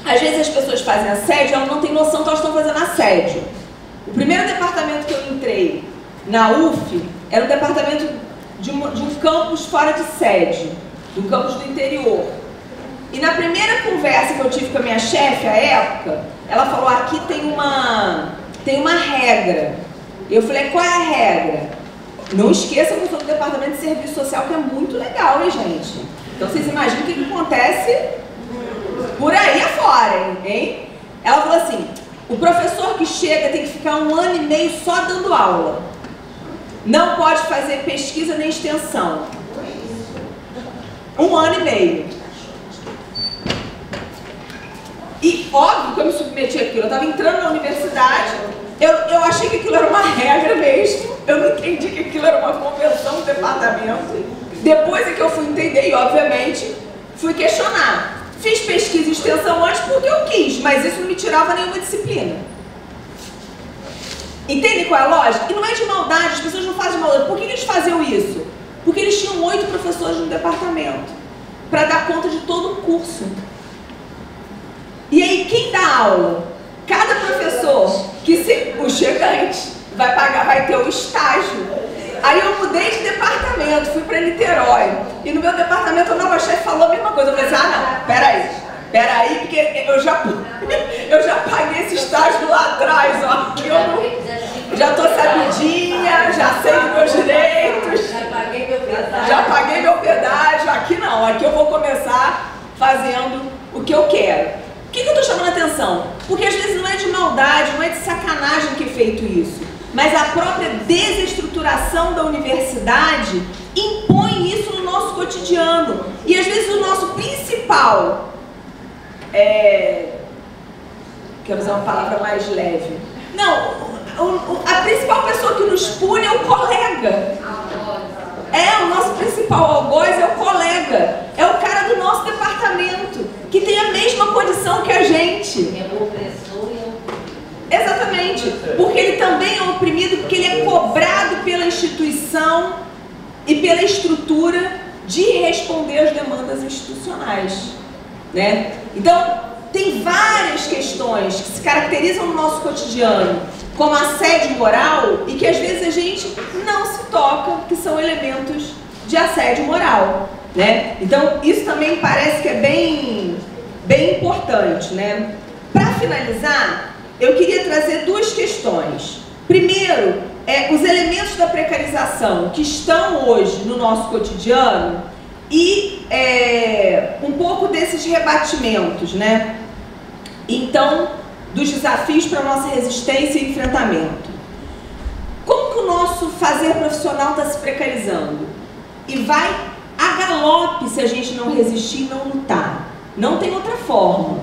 às vezes as pessoas fazem assédio, elas não têm noção que elas estão fazendo assédio. O primeiro departamento que eu entrei na UF era o departamento de um campus fora de sede, do campus do interior. E na primeira conversa que eu tive com a minha chefe, à época, ela falou, aqui tem uma regra. Eu falei, qual é a regra? Não esqueçam que eu sou do departamento de serviço social, que é muito legal, hein, gente? Então vocês imaginam o que acontece por aí afora, hein? Ela falou assim, o professor que chega tem que ficar 1 ano e meio só dando aula. Não pode fazer pesquisa nem extensão. 1 ano e meio. E óbvio que eu me submeti àquilo. Eu estava entrando na universidade, eu achei que aquilo era uma regra mesmo. Eu não entendi que aquilo era uma convenção do departamento. Depois é que eu fui entender e, obviamente, fui questionar. Fiz pesquisa e extensão antes porque eu quis, mas isso não me tirava nenhuma disciplina. Entendem qual é a lógica? E não é de maldade, as pessoas não fazem de maldade. Por que eles faziam isso? Porque eles tinham 8 professores no departamento para dar conta de todo o curso. E aí, quem dá aula? Cada professor o chegante vai ter o estágio. Aí eu mudei de departamento, fui para Niterói. E no meu departamento a nova chefe falou a mesma coisa. Eu falei assim, não, peraí, porque eu já paguei esse estágio lá atrás, ó. Que eu já tô sabidinha, já sei dos meus direitos. Já paguei meu pedágio. Aqui não, aqui eu vou começar fazendo o que eu quero. Por que eu estou chamando a atenção? Porque às vezes não é de maldade, não é de sacanagem que é feito isso, mas a própria desestruturação da universidade impõe isso no nosso cotidiano. E às vezes o nosso principal Quero usar uma palavra mais leve. Não, a principal pessoa que nos pune é o colega. O nosso principal algoz é o colega. É o cara do nosso departamento, que tem a mesma condição que a gente. É o opressor e é o oprimido. Exatamente. Porque ele também é oprimido, porque ele é cobrado pela instituição e pela estrutura de responder às demandas institucionais, né? Então, tem várias questões que se caracterizam no nosso cotidiano como assédio moral e que às vezes a gente não se toca, que são elementos de assédio moral, né? Então, isso também parece que é bem importante, né? Para finalizar, eu queria trazer duas questões. Primeiro, os elementos da precarização que estão hoje no nosso cotidiano e um pouco desses rebatimentos, né? Então, dos desafios para a nossa resistência e enfrentamento. Como que o nosso fazer profissional está se precarizando? E vai a galope se a gente não resistir e não lutar. Não tem outra forma.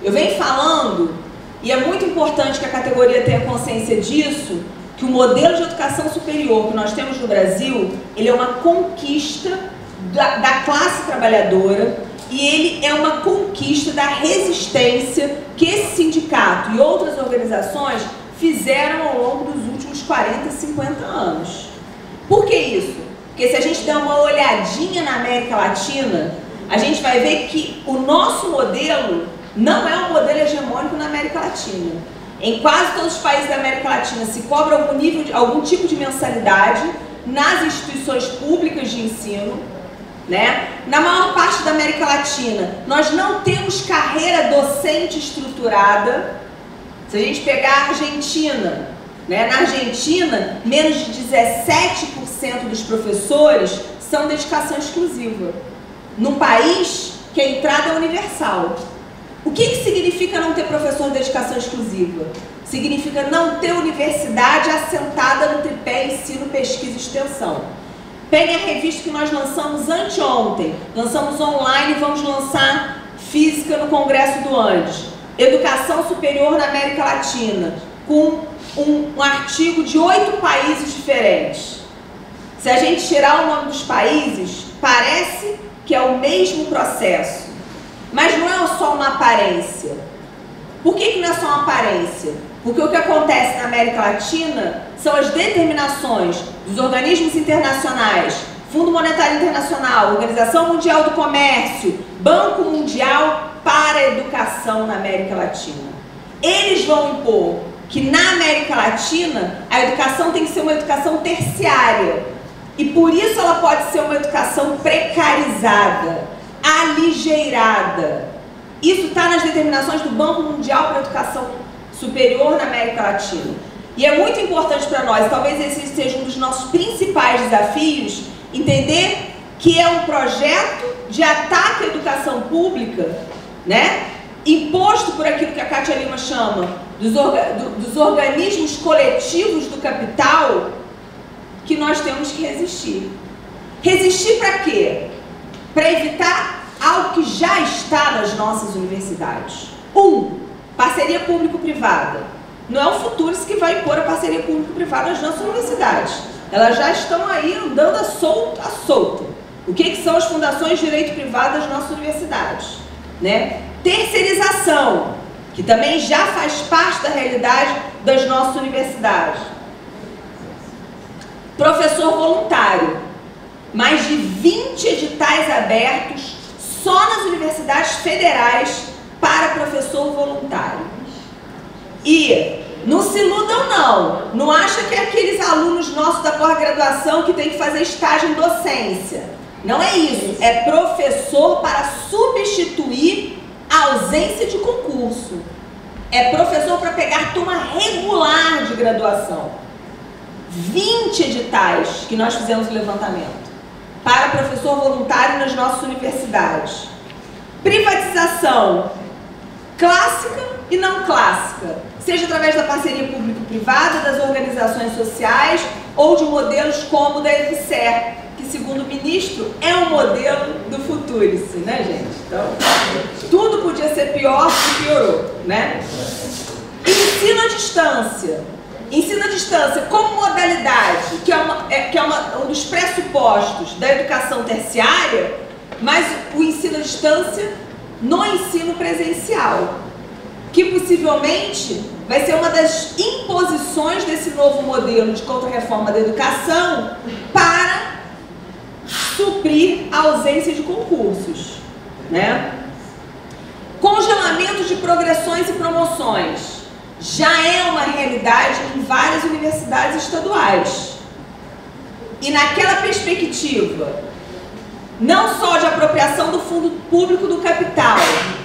Eu venho falando, e é muito importante que a categoria tenha consciência disso, que o modelo de educação superior que nós temos no Brasil, ele é uma conquista da classe trabalhadora, e ele é uma conquista da resistência que esse sindicato e outras organizações fizeram ao longo dos últimos 40, 50 anos. Por que isso? Porque se a gente der uma olhadinha na América Latina, a gente vai ver que o nosso modelo não é um modelo hegemônico na América Latina. Em quase todos os países da América Latina se cobra algum tipo de mensalidade nas instituições públicas de ensino, né? Na maior parte da América Latina, nós não temos carreira docente estruturada. Se a gente pegar a Argentina, né? Na Argentina, menos de 17% dos professores são dedicação exclusiva. Num país que a entrada é universal. O que significa não ter professor de dedicação exclusiva? Significa não ter universidade assentada no tripé ensino, pesquisa e extensão. Peguem a revista que nós lançamos anteontem, lançamos online e vamos lançar física no Congresso do Andes. Educação Superior na América Latina, com um artigo de 8 países diferentes. Se a gente tirar o nome dos países, parece que é o mesmo processo, mas não é só uma aparência. Por que não é só uma aparência? Porque o que acontece na América Latina são as determinações dos organismos internacionais, Fundo Monetário Internacional, Organização Mundial do Comércio, Banco Mundial para a educação na América Latina. Eles vão impor que na América Latina a educação tem que ser uma educação terciária e por isso ela pode ser uma educação precarizada, aligeirada. Isso está nas determinações do Banco Mundial para a Educação Superior na América Latina. E é muito importante para nós, talvez esse seja um dos nossos principais desafios, entender que é um projeto de ataque à educação pública, né? Imposto por aquilo que a Kátia Lima chama dos organismos coletivos do capital, que nós temos que resistir. Resistir para quê? Para evitar algo que já está nas nossas universidades. Parceria público-privada. Não é o Futuros que vai impor a parceria público-privada nas nossas universidades. Elas já estão aí andando à solta. O que são as fundações de direito privado das nossas universidades? Né? Terceirização, que também já faz parte da realidade das nossas universidades. Professor voluntário. Mais de 20 editais abertos só nas universidades federais para professor voluntário. E não se iludam não acha que é aqueles alunos nossos da pós-graduação que tem que fazer estágio em docência. Não é isso, é professor para substituir a ausência de concurso. É professor para pegar turma regular de graduação. 20 editais que nós fizemos o levantamento para professor voluntário nas nossas universidades. Privatização clássica e não clássica, seja através da parceria público-privada, das organizações sociais ou de modelos como o da EFSER, que segundo o ministro, é um modelo do Futurice, né, gente? Então, tudo podia ser pior e piorou, né? Ensino à distância. Ensino à distância como modalidade, que é um dos pressupostos da educação terciária, mas o ensino à distância no ensino presencial, que possivelmente vai ser uma das imposições desse novo modelo de contra-reforma da educação para suprir a ausência de concursos, né? Congelamento de progressões e promoções já é uma realidade em várias universidades estaduais. E naquela perspectiva, não só de apropriação do fundo público do capital,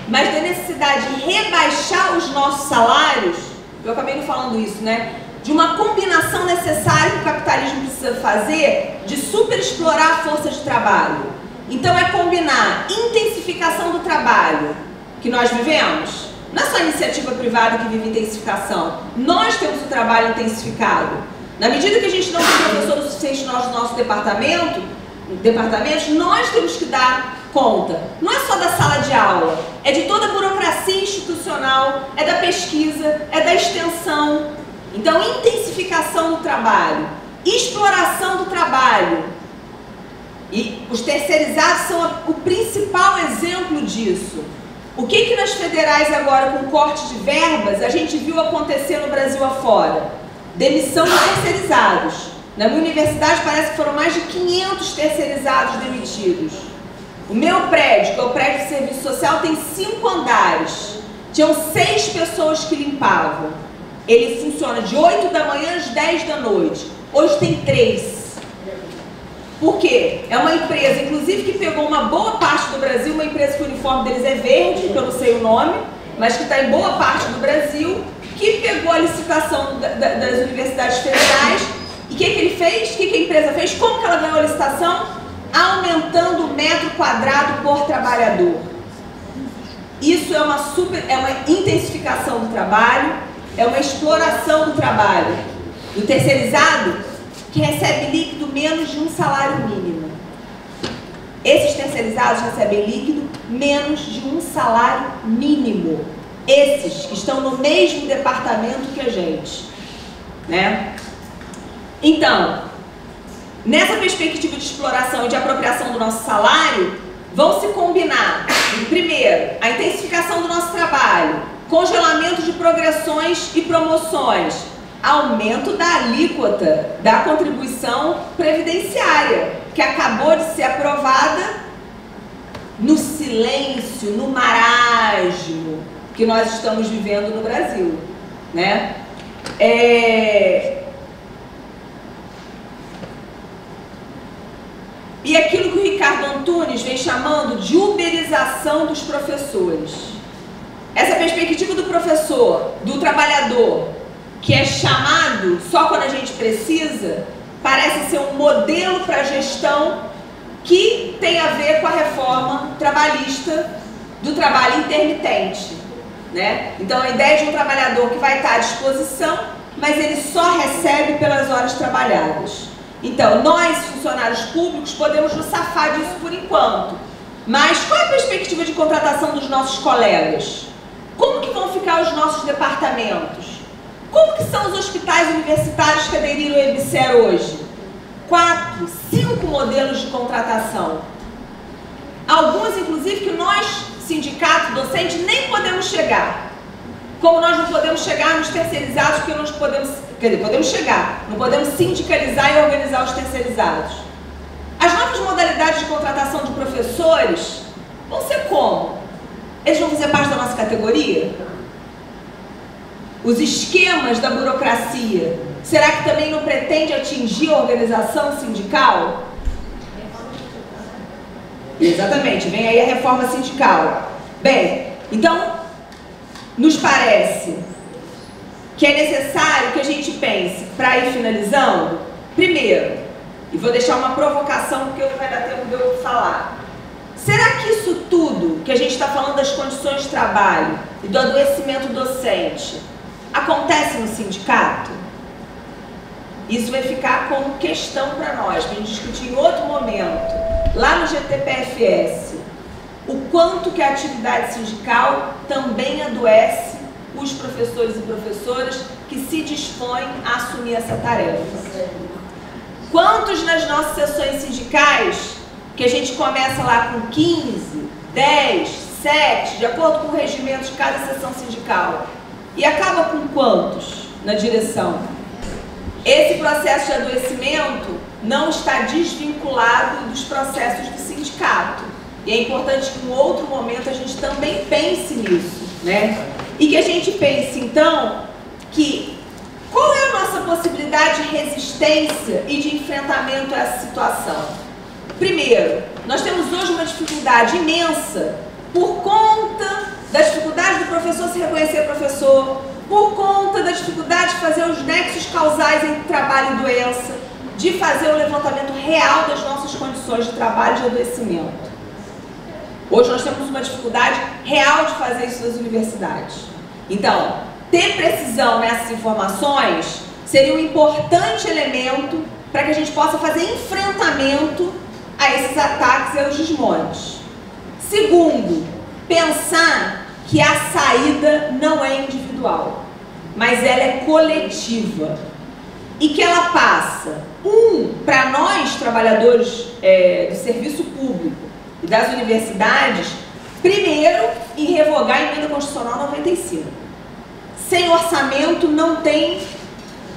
mas da necessidade de rebaixar os nossos salários, eu acabei não falando isso, né? De uma combinação necessária que o capitalismo precisa fazer de superexplorar a força de trabalho. Então é combinar intensificação do trabalho que nós vivemos. Não é só a iniciativa privada que vive intensificação. Nós temos o trabalho intensificado. Na medida que a gente não tem professor o suficiente nos nossos departamentos, nós temos que dar conta. Não é só da sala de aula, é de toda a burocracia institucional, é da pesquisa, é da extensão. Então, intensificação do trabalho, exploração do trabalho. E os terceirizados são o principal exemplo disso. O que nas federais agora, com corte de verbas, a gente viu acontecer no Brasil afora? Demissão de terceirizados. Na minha universidade parece que foram mais de 500 terceirizados demitidos. O meu prédio, que é o prédio de serviço social, tem 5 andares. Tinham 6 pessoas que limpavam. Ele funciona de 8 da manhã às 10 da noite. Hoje tem 3. Por quê? É uma empresa, inclusive, que pegou uma boa parte do Brasil, uma empresa que o uniforme deles é verde, que eu não sei o nome, mas que está em boa parte do Brasil, que pegou a licitação das universidades federais. E o que ele fez? O que a empresa fez? Como que ela ganhou a licitação? Aumentando o metro quadrado por trabalhador. Isso é uma intensificação do trabalho, é uma exploração do trabalho. Do terceirizado, que recebe líquido menos de um salário mínimo. Esses terceirizados recebem líquido menos de um salário mínimo. Esses que estão no mesmo departamento que a gente, né? Então, nessa perspectiva de exploração e de apropriação do nosso salário, vão se combinar, primeiro, a intensificação do nosso trabalho, congelamento de progressões e promoções, aumento da alíquota da contribuição previdenciária, que acabou de ser aprovada no silêncio, no marasmo que nós estamos vivendo no Brasil, né? E aquilo que o Ricardo Antunes vem chamando de uberização dos professores. Essa perspectiva do professor, do trabalhador, que é chamado só quando a gente precisa, parece ser um modelo para gestão que tem a ver com a reforma trabalhista do trabalho intermitente, né? Então, a ideia de um trabalhador que vai estar à disposição, mas ele só recebe pelas horas trabalhadas. Então, nós, funcionários públicos, podemos nos safar disso por enquanto. Mas qual é a perspectiva de contratação dos nossos colegas? Como que vão ficar os nossos departamentos? Como que são os hospitais universitários que aderiram ao EBSER hoje? 4, 5 modelos de contratação. Alguns, inclusive, que nós, sindicato docente, nem podemos chegar. Como nós não podemos chegar nos terceirizados, porque nós podemos... Quer dizer, podemos chegar, não podemos sindicalizar e organizar os terceirizados. As novas modalidades de contratação de professores vão ser como? Eles vão fazer parte da nossa categoria? Os esquemas da burocracia, será que também não pretende atingir a organização sindical? Exatamente, vem aí a reforma sindical. Bem, então, nos parece que é necessário que a gente pense, para ir finalizando, primeiro, e vou deixar uma provocação porque não vai dar tempo de eu falar. Será que isso tudo que a gente está falando das condições de trabalho e do adoecimento docente acontece no sindicato? Isso vai ficar como questão para nós, para a gente discutir em outro momento, lá no GTPFS, o quanto que a atividade sindical também adoece os professores e professoras que se dispõem a assumir essa tarefa. Quantos nas nossas sessões sindicais, que a gente começa lá com 15, 10, 7, de acordo com o regimento de cada sessão sindical, e acaba com quantos na direção? Esse processo de adoecimento não está desvinculado dos processos do sindicato. E é importante que em outro momento a gente também pense nisso, né? E que a gente pense, então, que qual é a nossa possibilidade de resistência e de enfrentamento a essa situação? Primeiro, nós temos hoje uma dificuldade imensa por conta da dificuldade do professor se reconhecer professor, por conta da dificuldade de fazer os nexos causais entre trabalho e doença, de fazer o levantamento real das nossas condições de trabalho e de adoecimento. Hoje nós temos uma dificuldade real de fazer isso nas universidades. Então, ter precisão nessas informações seria um importante elemento para que a gente possa fazer enfrentamento a esses ataques e aos desmontes. Segundo, pensar que a saída não é individual, mas ela é coletiva. E que ela passa, para nós, trabalhadores do serviço público e das universidades, primeiro, em revogar a Emenda Constitucional 95. Sem orçamento não tem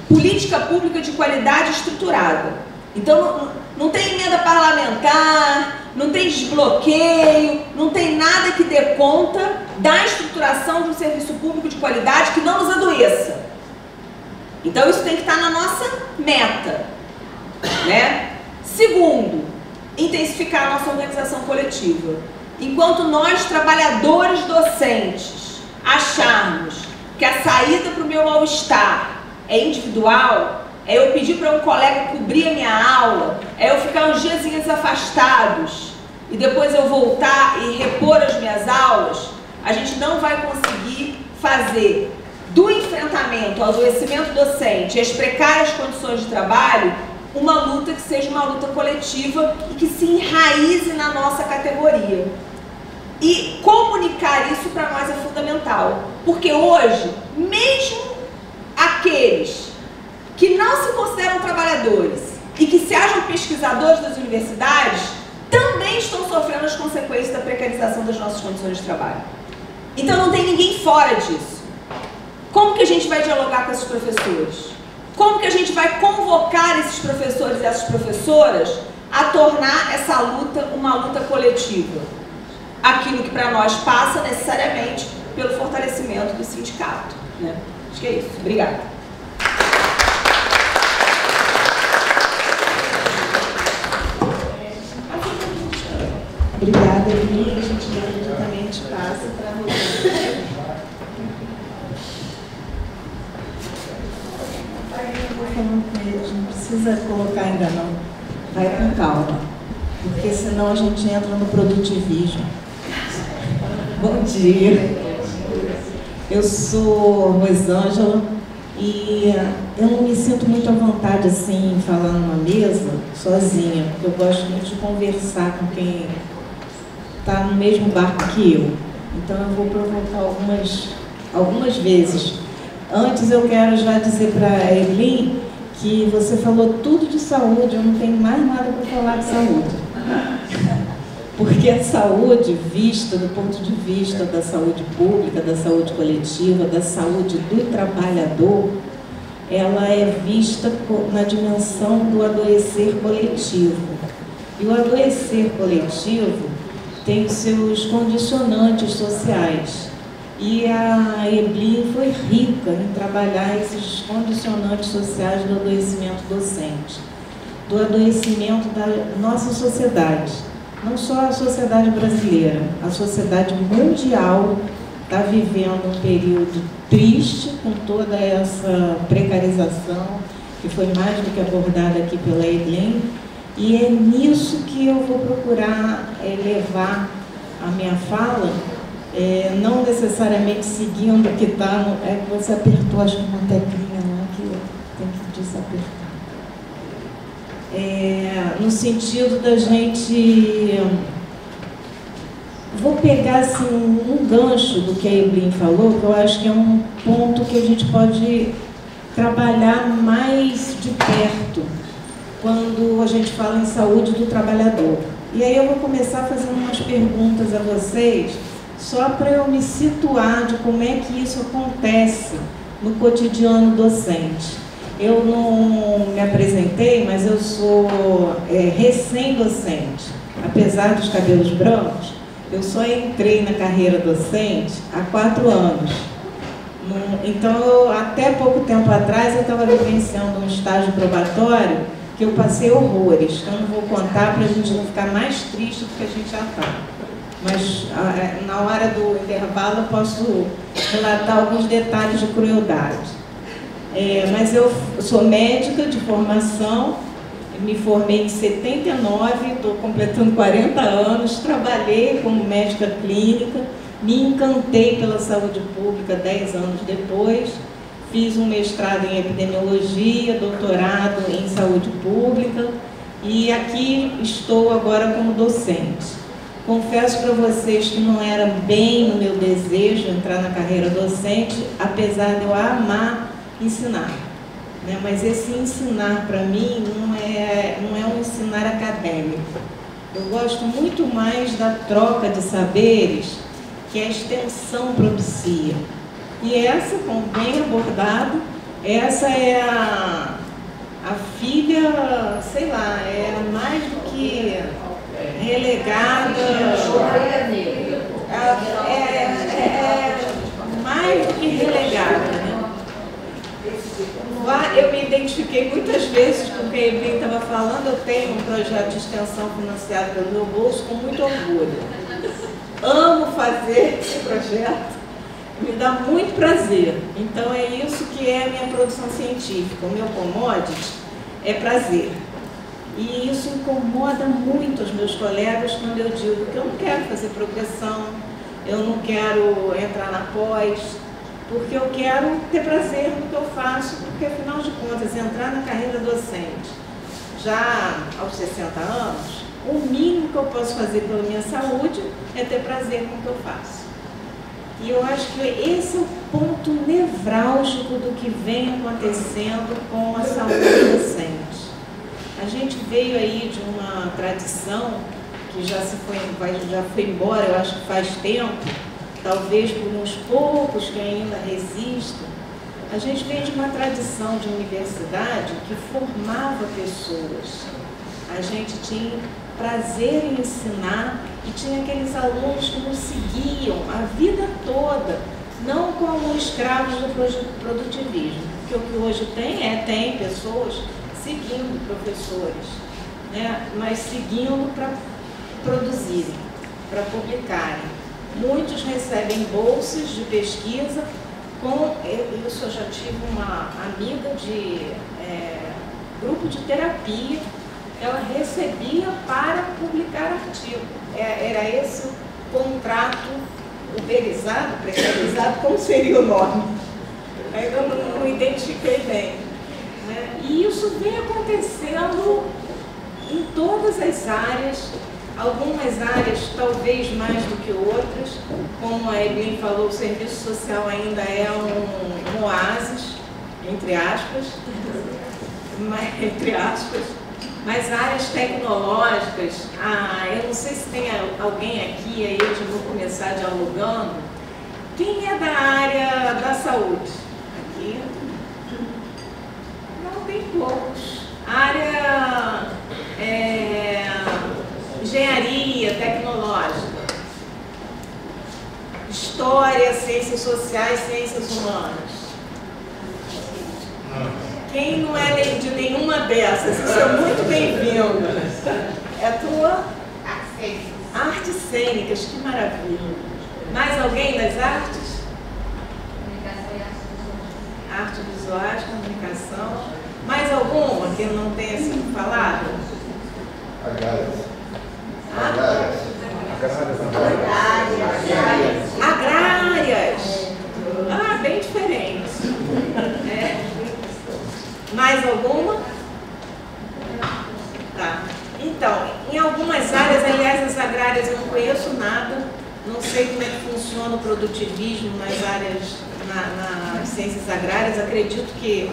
política pública de qualidade estruturada. Então, não tem emenda parlamentar, não tem desbloqueio, não tem nada que dê conta da estruturação de um serviço público de qualidade que não nos adoeça. Então, isso tem que estar na nossa meta, né? Segundo, intensificar a nossa organização coletiva. Enquanto nós, trabalhadores docentes, acharmos que a saída para o meu mal-estar é individual, é eu pedir para um colega cobrir a minha aula, é eu ficar uns diazinhos afastados e depois eu voltar e repor as minhas aulas, a gente não vai conseguir fazer do enfrentamento ao adoecimento docente e as precárias condições de trabalho uma luta que seja uma luta coletiva e que se enraize na nossa categoria. E comunicar isso para nós é fundamental, porque hoje, mesmo aqueles que não se consideram trabalhadores e que se acham pesquisadores das universidades, também estão sofrendo as consequências da precarização das nossas condições de trabalho. Então não tem ninguém fora disso. Como que a gente vai dialogar com esses professores? Como que a gente vai convocar esses professores e essas professoras a tornar essa luta uma luta coletiva? Aquilo que para nós passa necessariamente pelo fortalecimento do sindicato, né? Acho que é isso. Obrigada. Obrigada, Eli. A gente imediatamente passa para a Rosana. Eu vou falando com eles, não precisa colocar ainda não. Vai com calma, porque senão a gente entra no produtivismo. Bom dia. Eu sou Rosângela e eu não me sinto muito à vontade assim em falar numa mesa sozinha, porque eu gosto muito de conversar com quem está no mesmo barco que eu. Então eu vou provocar algumas vezes. Antes eu quero já dizer para a Evelyn que você falou tudo de saúde, eu não tenho mais nada para falar de saúde. Porque a saúde vista do ponto de vista da saúde pública, da saúde coletiva, da saúde do trabalhador, ela é vista na dimensão do adoecer coletivo. E o adoecer coletivo tem os seus condicionantes sociais. E a Evelyn foi rica em trabalhar esses condicionantes sociais do adoecimento docente, do adoecimento da nossa sociedade. Não só a sociedade brasileira, a sociedade mundial está vivendo um período triste com toda essa precarização, que foi mais do que abordada aqui pela Evelyn, e é nisso que eu vou procurar levar a minha fala, não necessariamente seguindo o que está, é que você apertou, acho que uma teclinha lá que eu tenho que desapertar. no sentido da gente... Vou pegar assim, um gancho do que a Evelyn falou, que eu acho que é um ponto que a gente pode trabalhar mais de perto quando a gente fala em saúde do trabalhador. E aí eu vou começar fazendo umas perguntas a vocês, só para eu me situar de como é que isso acontece no cotidiano docente. Eu não me apresentei, mas eu sou recém-docente. Apesar dos cabelos brancos, eu só entrei na carreira docente há 4 anos. Então, até pouco tempo atrás, eu estava vivenciando um estágio probatório que eu passei horrores. Então, não vou contar para a gente não ficar mais triste do que a gente já está. Mas, na hora do intervalo, eu posso relatar alguns detalhes de crueldade. Mas eu sou médica de formação, me formei em 79, estou completando 40 anos, trabalhei como médica clínica, me encantei pela saúde pública 10 anos depois, fiz um mestrado em epidemiologia, doutorado em saúde pública e aqui estou agora como docente. Confesso para vocês que não era bem o meu desejo entrar na carreira docente, apesar de eu amar ensinar. Mas esse ensinar, para mim, não é um ensinar acadêmico. Eu gosto muito mais da troca de saberes que a extensão propicia. E essa, como bem abordado, essa é a filha, sei lá, é mais do que relegada, mais do que relegada, né? Eu me identifiquei muitas vezes com o que a Evelyn estava falando. Eu tenho um projeto de extensão financiado pelo meu bolso com muito orgulho. Amo fazer esse projeto, me dá muito prazer. Então é isso que é a minha produção científica. O meu commodity é prazer. E isso incomoda muito os meus colegas quando eu digo que eu não quero fazer progressão, eu não quero entrar na pós, porque eu quero ter prazer no que eu faço, porque, afinal de contas, entrar na carreira docente já aos 60 anos, o mínimo que eu posso fazer pela minha saúde é ter prazer no que eu faço. E eu acho que esse é o ponto nevrálgico do que vem acontecendo com a saúde docente. A gente veio aí de uma tradição que já foi embora, eu acho que faz tempo, talvez por uns poucos que ainda resistem. A gente vem de uma tradição de universidade que formava pessoas. A gente tinha prazer em ensinar e tinha aqueles alunos que nos seguiam a vida toda, não como escravos do produtivismo. Porque o que hoje tem pessoas seguindo professores, né? Mas seguindo para produzirem, para publicarem. Muitos recebem bolsas de pesquisa. Isso eu já tive uma amiga de grupo de terapia, ela recebia para publicar artigo. Era esse o contrato uberizado, precarizado, como seria o nome? Ainda não identifiquei bem. E isso vem acontecendo em todas as áreas. Algumas áreas talvez mais do que outras, como a Evelyn falou, o serviço social ainda é um oásis, entre aspas, mas áreas tecnológicas, eu não sei se tem alguém aqui, aí eu já vou começar dialogando. Quem é da área da saúde? Aqui? Não, tem poucos. Área... engenharia tecnológica, história, ciências sociais, ciências humanas. Quem não é de nenhuma dessas, isso é muito bem-vindo. É tua? Artes cênicas, que maravilha. Mais alguém das artes? Artes visuais, comunicação. Mais alguma que não tenha sido falada? Agrárias. Bem diferente. Mais alguma? áreas eu não conheço nada, não sei como é que funciona o produtivismo nas áreas, nas ciências agrárias, acredito que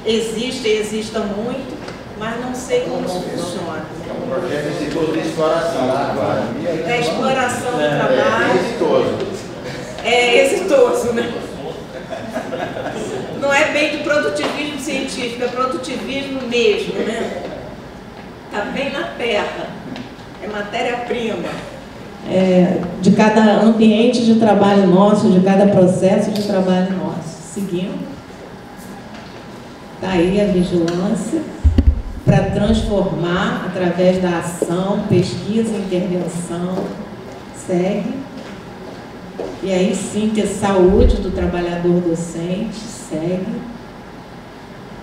exista muito, mas não sei como isso funciona. É um projeto exitoso de exploração. É exploração do trabalho. É exitoso. É exitoso, né? Não é bem de produtivismo científico, é produtivismo mesmo, né? Está bem na terra, é matéria-prima. De cada ambiente de trabalho nosso, de cada processo de trabalho nosso. Seguindo. Está aí a vigilância para transformar através da ação, pesquisa e intervenção. Segue. E aí sim ter saúde do trabalhador docente. Segue.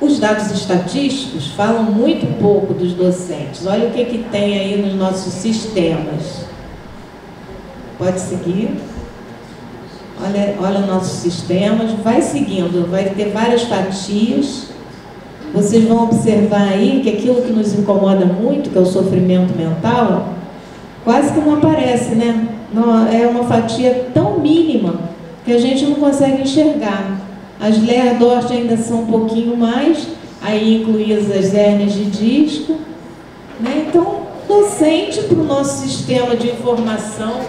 Os dados estatísticos falam muito pouco dos docentes. Olha o que tem aí nos nossos sistemas. Pode seguir. Olha nossos sistemas. Vai seguindo, vai ter várias fatias. Vocês vão observar aí que aquilo que nos incomoda muito, que é o sofrimento mental, quase que não aparece, né? É uma fatia tão mínima que a gente não consegue enxergar. As Lerdort ainda são um pouquinho mais, aí incluídas as hérnias de disco, né? Então, docente para o nosso sistema de informação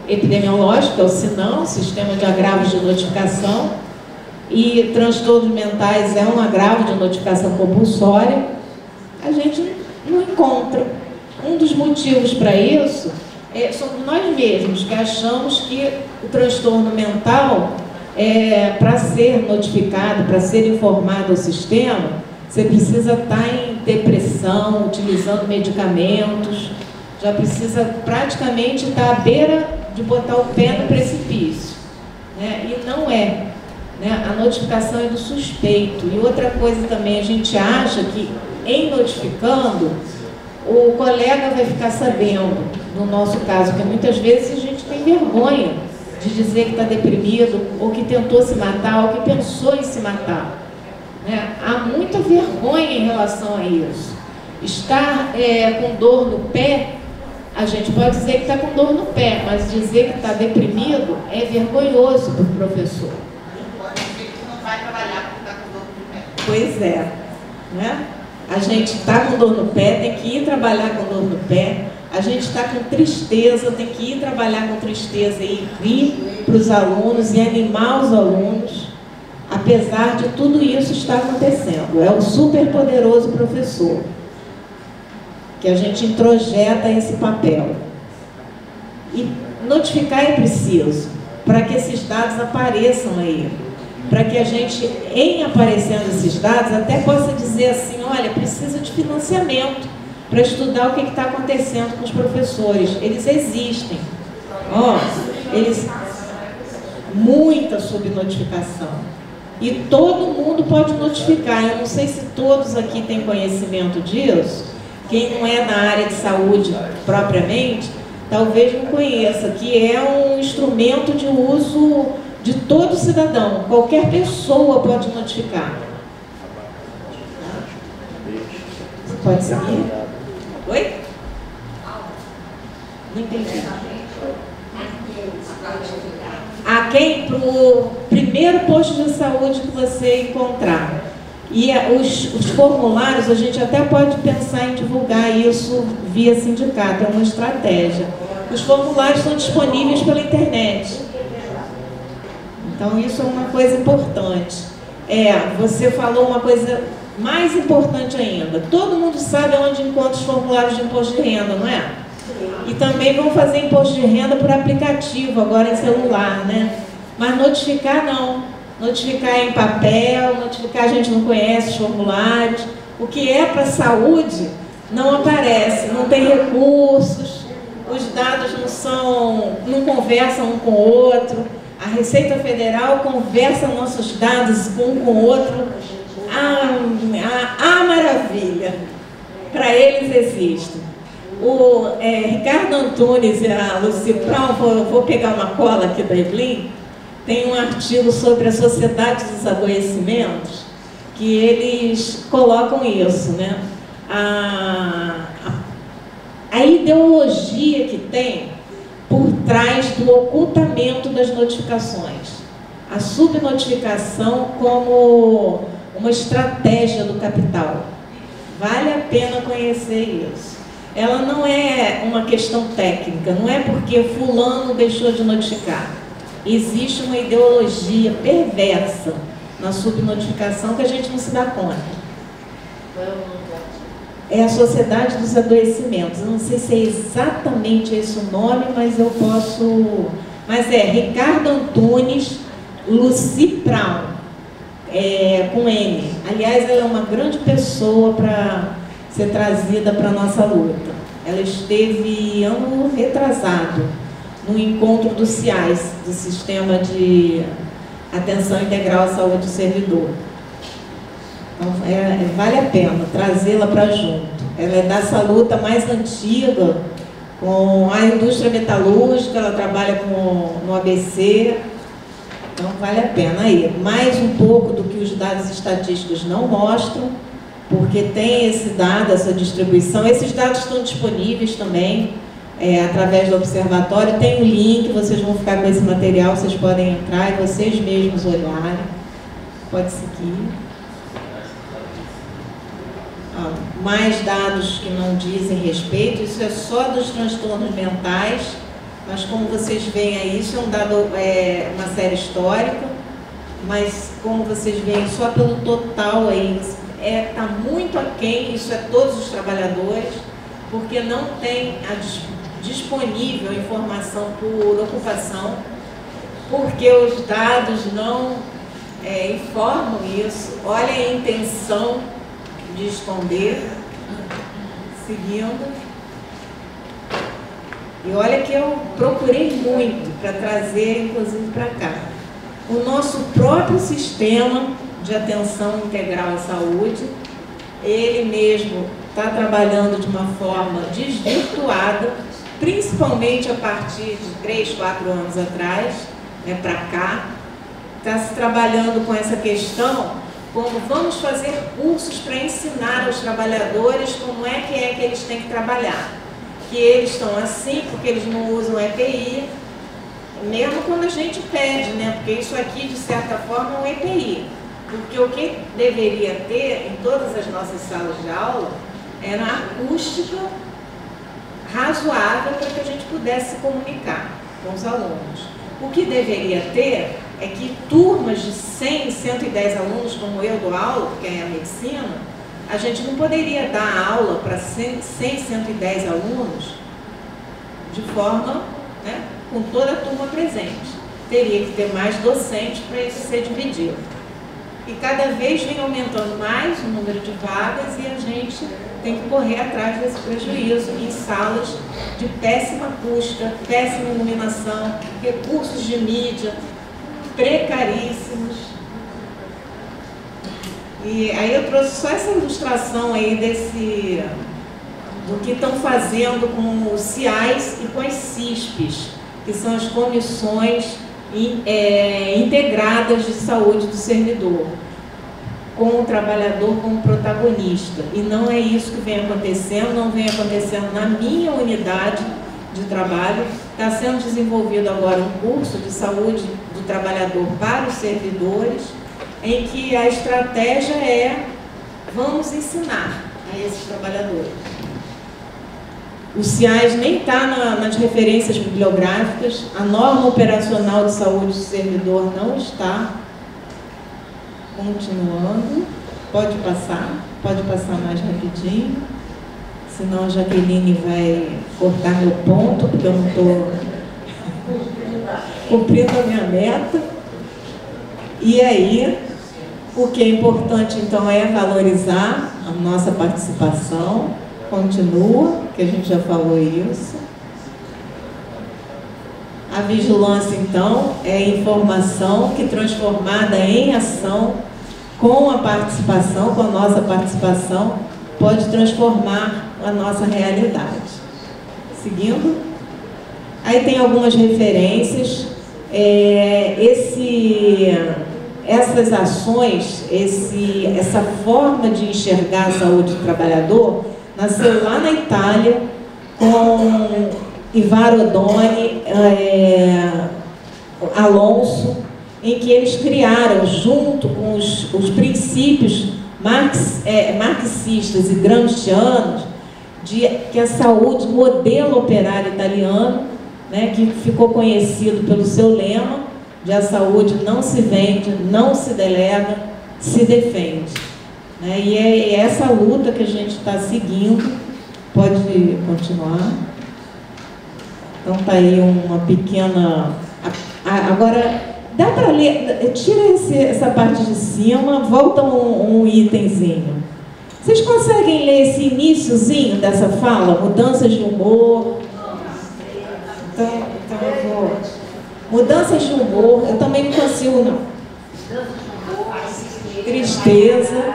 epidemiológica, o SINAM, Sistema de Agravos de Notificação, e transtornos mentais é um agravo de notificação compulsória, a gente não encontra. Um dos motivos para isso somos nós mesmos, que achamos que o transtorno mental, para ser notificado, para ser informado ao sistema, você precisa estar em depressão, utilizando medicamentos, já precisa praticamente estar à beira de botar o pé no precipício, né? E não é. Né? A notificação é do suspeito. E outra coisa também, a gente acha que em notificando, o colega vai ficar sabendo, no nosso caso, que muitas vezes a gente tem vergonha de dizer que está deprimido, ou que tentou se matar, ou que pensou em se matar. Né? Há muita vergonha em relação a isso. Estar com dor no pé, a gente pode dizer que está com dor no pé, mas dizer que está deprimido é vergonhoso para o professor. Vai trabalhar porque está com dor no pé. Pois é, né? A gente está com dor no pé, tem que ir trabalhar com dor no pé. A gente está com tristeza, tem que ir trabalhar com tristeza e vir para os alunos e animar os alunos. Apesar de tudo isso estar acontecendo, é o superpoderoso professor que a gente introjeta esse papel. E notificar é preciso, para que esses dados apareçam aí. Para que a gente, em aparecendo esses dados, até possa dizer assim, olha, precisa de financiamento para estudar o que está acontecendo com os professores. Eles existem. Muita subnotificação. E todo mundo pode notificar. Eu não sei se todos aqui têm conhecimento disso. Quem não é da área de saúde propriamente, talvez não conheça, que é um instrumento de uso de todo cidadão, qualquer pessoa pode notificar. Você pode seguir? Oi? Não entendi. A quem? Para o primeiro posto de saúde que você encontrar. E os formulários, a gente até pode pensar em divulgar isso via sindicato, é uma estratégia. Os formulários são disponíveis pela internet. Então, isso é uma coisa importante. Você falou uma coisa mais importante ainda. Todo mundo sabe onde encontra os formulários de imposto de renda, não é? E também vão fazer imposto de renda por aplicativo, agora em celular, né? Mas notificar não. Notificar em papel, notificar a gente não conhece os formulários. O que é para a saúde não aparece, não tem recursos, os dados não conversam um com o outro. A Receita Federal conversa nossos dados um com o outro. Maravilha! Para eles existem. O Ricardo Antunes e a Lucy Brown, vou pegar uma cola aqui da Evelyn, tem um artigo sobre a sociedade dos adoecimentos, que eles colocam isso, né? A ideologia que tem por trás do ocultamento das notificações. A subnotificação como uma estratégia do capital. Vale a pena conhecer isso. Ela não é uma questão técnica, não é porque fulano deixou de notificar. Existe uma ideologia perversa na subnotificação que a gente não se dá conta. É a Sociedade dos Adoecimentos. Eu não sei se é exatamente esse o nome, mas eu posso... Mas é Ricardo Antunes Lucy Brown, com N. Aliás, ela é uma grande pessoa para ser trazida para a nossa luta. Ela esteve ano retrasado no encontro do CIAS, do Sistema de Atenção Integral à Saúde do Servidor. Então, vale a pena trazê-la para junto. Ela é dessa luta mais antiga, com a indústria metalúrgica, ela trabalha no ABC. Então, vale a pena aí. Mais um pouco do que os dados estatísticos não mostram, porque tem esse dado, essa distribuição. Esses dados estão disponíveis também, através do observatório. Tem um link, vocês vão ficar com esse material, vocês podem entrar e vocês mesmos olharem. Pode seguir. Mais dados que não dizem respeito, isso é só dos transtornos mentais, mas como vocês veem aí, isso é um dado, uma série histórica, mas como vocês veem, só pelo total aí, está muito aquém, isso é todos os trabalhadores, porque não tem disponível informação por ocupação, porque os dados não informam isso. Olha a intenção de esconder. Seguindo. E olha que eu procurei muito para trazer, inclusive, para cá. O nosso próprio sistema de atenção integral à saúde, ele mesmo está trabalhando de uma forma desvirtuada, principalmente a partir de 3, 4 anos atrás, para cá, está se trabalhando com essa questão, como vamos fazer cursos para ensinar aos trabalhadores como é que eles têm que trabalhar. Que eles estão assim, porque eles não usam EPI, mesmo quando a gente pede, né? Porque isso aqui, de certa forma, é um EPI. Porque o que deveria ter em todas as nossas salas de aula era uma acústica razoável para que a gente pudesse se comunicar com os alunos. O que deveria ter é que turmas de 100, 110 alunos, como eu dou aula, porque é a medicina, a gente não poderia dar aula para 100, 110 alunos de forma, com toda a turma presente. Teria que ter mais docentes para isso ser dividido. E cada vez vem aumentando mais o número de vagas e a gente tem que correr atrás desse prejuízo em salas de péssima acústica, péssima iluminação, recursos de mídia precaríssimos. E aí eu trouxe só essa ilustração aí do que estão fazendo com os CIAs e com as CISPs, que são as comissões integradas de saúde do servidor, com o trabalhador como protagonista. E não é isso que vem acontecendo, não vem acontecendo na minha unidade de trabalho. Está sendo desenvolvido agora um curso de saúde do trabalhador para os servidores, em que a estratégia é: vamos ensinar a esses trabalhadores. O CIAS nem está nas referências bibliográficas, a norma operacional de saúde do servidor não está. Continuando, pode passar mais rapidinho, senão a Jaqueline vai cortar meu ponto, porque eu não estou cumprindo a minha meta. E aí, o que é importante então é valorizar a nossa participação. Continua, que a gente já falou isso. A vigilância, então, é informação que, transformada em ação, com a participação, com a nossa participação, pode transformar a nossa realidade. Seguindo. Aí tem algumas referências. Essas ações, essa forma de enxergar a saúde do trabalhador, nasceu lá na Itália com Ivar Odoni, Alonso, em que eles criaram, junto com os princípios marxistas e gramscianos, que a saúde, modelo operário italiano, né, que ficou conhecido pelo seu lema de a saúde não se vende, não se delega, se defende. Né? E é essa luta que a gente está seguindo. Pode continuar. Então está aí uma pequena... Agora, dá para ler, tira essa parte de cima, volta um itemzinho. Vocês conseguem ler esse iniciozinho dessa fala? Mudanças de humor. Então eu vou... Mudanças de humor, eu também não consigo, não. Tristeza,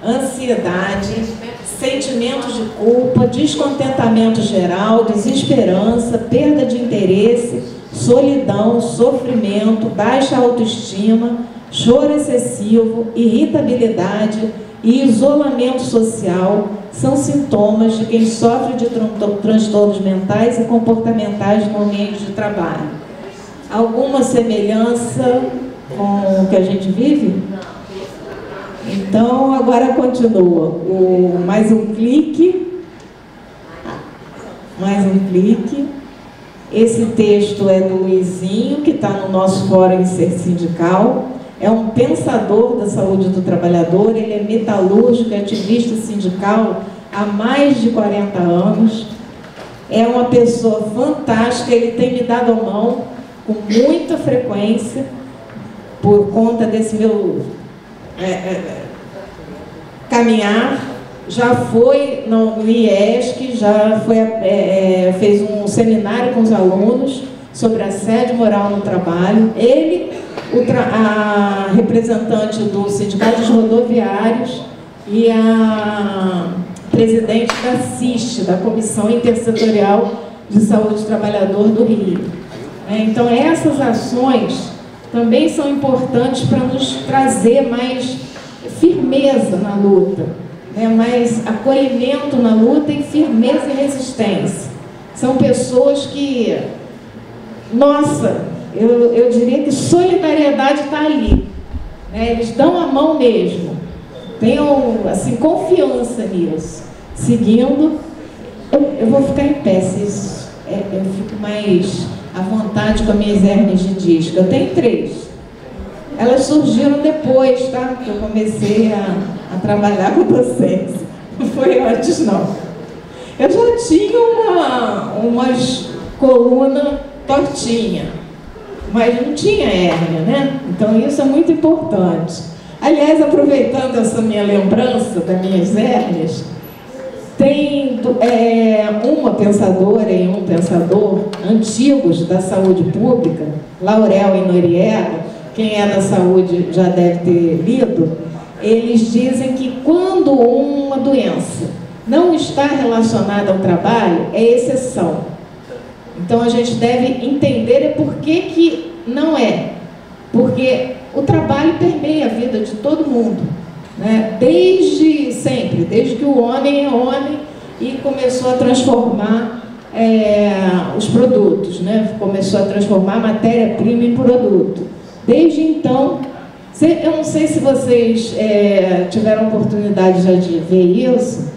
ansiedade, sentimentos de culpa, descontentamento geral, desesperança, perda de interesse, solidão, sofrimento, baixa autoestima, choro excessivo, irritabilidade e isolamento social são sintomas de quem sofre de transtornos mentais e comportamentais no ambiente de trabalho. Alguma semelhança com o que a gente vive? Então, agora continua. Mais um clique. Mais um clique. Esse texto é do Luizinho, que está no nosso fórum sindical. É um pensador da saúde do trabalhador. Ele é metalúrgico, ativista sindical há mais de 40 anos. É uma pessoa fantástica. Ele tem me dado a mão com muita frequência, por conta desse meu caminhar. Já foi no IESC, já foi, fez um seminário com os alunos sobre assédio moral no trabalho. Ele, a representante do Sindicato dos Rodoviários e a presidente da CIST, da Comissão Intersetorial de Saúde do Trabalhador do Rio. Então, essas ações também são importantes para nos trazer mais firmeza na luta, né? Mais acolhimento na luta e firmeza e resistência. São pessoas que, nossa, eu diria que solidariedade está ali, né? Eles dão a mão mesmo. Tenham, assim, confiança nisso. Seguindo, eu vou ficar em pé, eu fico mais à vontade com as minhas hérnias de disco. Eu tenho 3. Elas surgiram depois, tá? Que eu comecei a trabalhar com docência. Não foi antes, não. Eu já tinha umas colunas tortinha, mas não tinha hérnia, né? Então isso é muito importante. Aliás, aproveitando essa minha lembrança das minhas hérnias, tem uma pensadora e um pensador antigos da saúde pública, Laurel e Noriega, quem é da saúde já deve ter lido. Eles dizem que quando uma doença não está relacionada ao trabalho, é exceção. Então a gente deve entender por que não é. Porque o trabalho permeia a vida de todo mundo, né? Desde sempre, desde que o homem é homem e começou a transformar os produtos, né? Começou a transformar matéria-prima em produto. Desde então, eu não sei se vocês tiveram oportunidade já de ver isso,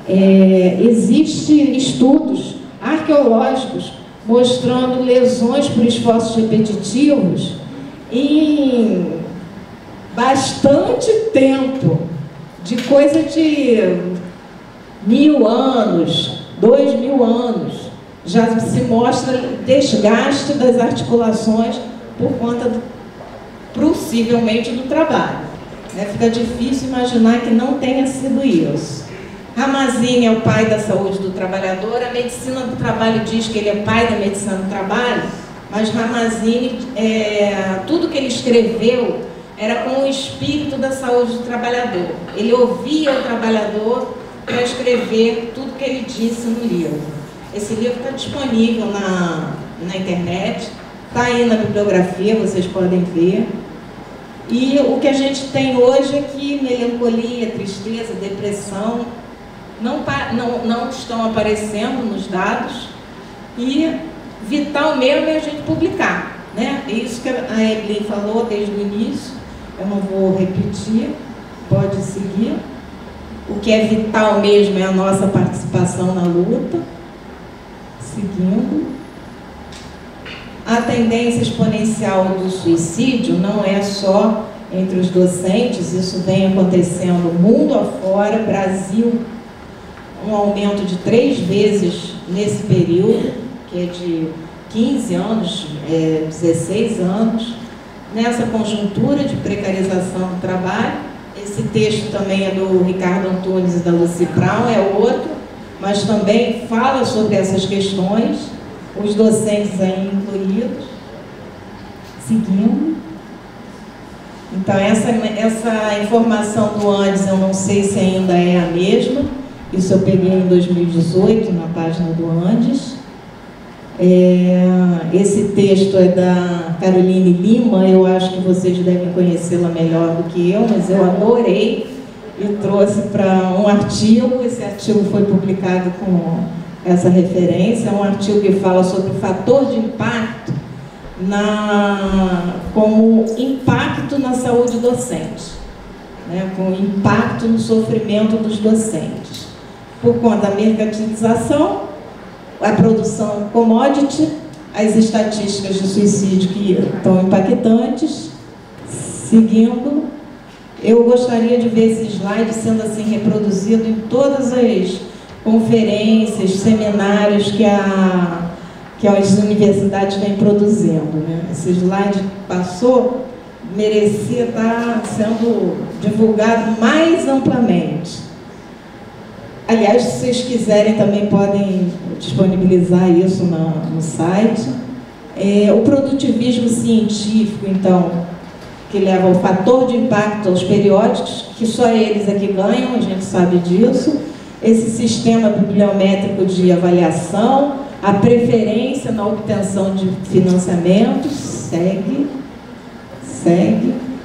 existem estudos arqueológicos mostrando lesões por esforços repetitivos em bastante tempo, de coisa de 1000 anos, 2000 anos, já se mostra desgaste das articulações por conta, possivelmente, do trabalho. Fica difícil imaginar que não tenha sido isso. Ramazzini é o pai da saúde do trabalhador. A medicina do trabalho diz que ele é pai da medicina do trabalho, mas Ramazzini, tudo que ele escreveu era com o espírito da saúde do trabalhador. Ele ouvia o trabalhador para escrever tudo que ele disse no livro. Esse livro está disponível na internet, está aí na bibliografia, vocês podem ver. E o que a gente tem hoje é que melancolia, tristeza, depressão não estão aparecendo nos dados, E vital mesmo é a gente publicar, né? É isso que a Evelyn falou desde o início, eu não vou repetir, pode seguir. O que é vital mesmo é a nossa participação na luta. Seguindo. A tendência exponencial do suicídio não é só entre os docentes, isso vem acontecendo mundo afora, Brasil, um aumento de 3 vezes nesse período, que é de 15 anos, 16 anos, nessa conjuntura de precarização do trabalho. Esse texto também é do Ricardo Antunes e da Lucy Brown, é outro, mas também fala sobre essas questões, os docentes aí incluídos. Seguindo. Então, essa informação do Andes, eu não sei se ainda é a mesma, isso eu peguei em 2018, na página do Andes. Esse texto é da Caroline Lima, eu acho que vocês devem conhecê-la melhor do que eu, mas eu adorei e trouxe para um artigo. Esse artigo foi publicado com essa referência, é um artigo que fala sobre o fator de impacto como impacto na saúde docente, né, com impacto no sofrimento dos docentes, por conta da mercantilização, a produção commodity, as estatísticas de suicídio que estão impactantes. Seguindo, eu gostaria de ver esse slide sendo assim reproduzido em todas as conferências, seminários que as universidades vêm produzindo, né? Esse slide passou, merecia estar sendo divulgado mais amplamente. Aliás, se vocês quiserem, também podem disponibilizar isso no site. O produtivismo científico, então, que leva ao fator de impacto aos periódicos, que só eles é que ganham, a gente sabe disso. Esse sistema bibliométrico de avaliação, a preferência na obtenção de financiamentos, segue.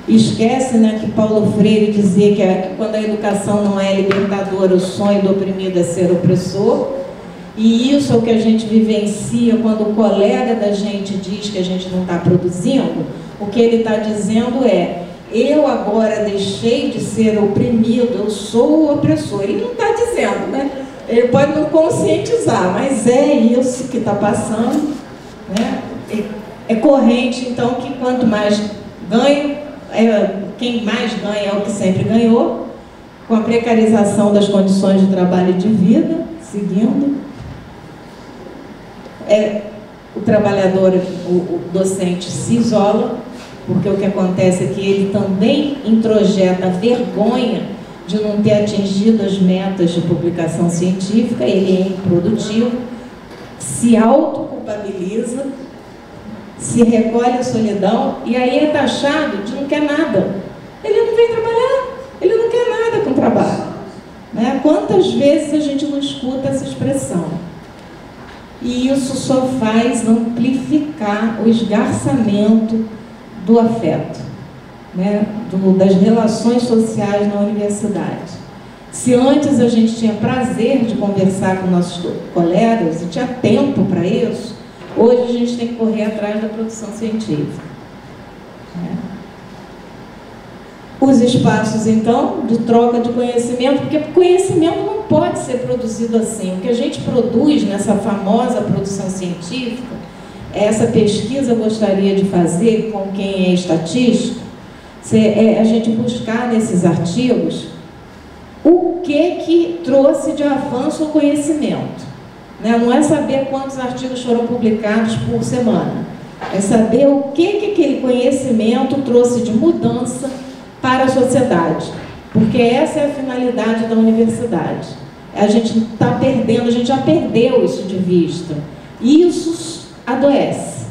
Esquece, né, que Paulo Freire dizia que quando a educação não é libertadora, o sonho do oprimido é ser opressor. E isso é o que a gente vivencia quando o colega da gente diz que a gente não está produzindo. O que ele está dizendo é: eu agora deixei de ser oprimido, eu sou o opressor. Ele não está dizendo, né? Ele pode não conscientizar, mas é isso que está passando, né? É corrente, então, que quanto mais ganho, quem mais ganha é o que sempre ganhou, com a precarização das condições de trabalho e de vida. Seguindo. O trabalhador, o docente se isola, porque o que acontece é que ele também introjeta a vergonha de não ter atingido as metas de publicação científica, ele é improdutivo, se autoculpabiliza, se recolhe a solidão e aí é taxado de não quer nada. Ele não vem trabalhar, ele não quer nada com trabalho, né? Quantas vezes a gente não escuta essa expressão? E isso só faz amplificar o esgarçamento do afeto, né? Das relações sociais na universidade. Se antes a gente tinha prazer de conversar com nossos colegas e tinha tempo para isso, hoje a gente tem que correr atrás da produção científica, né? Os espaços, então, de troca de conhecimento, porque conhecimento não pode ser produzido assim. O que a gente produz nessa famosa produção científica, essa pesquisa eu gostaria de fazer com quem é estatístico, a gente buscar nesses artigos o que trouxe de avanço ao conhecimento, né? Não é saber quantos artigos foram publicados por semana, é saber o que aquele conhecimento trouxe de mudança para a sociedade, porque essa é a finalidade da universidade. A gente está perdendo, a gente já perdeu isso de vista, e isso adoece.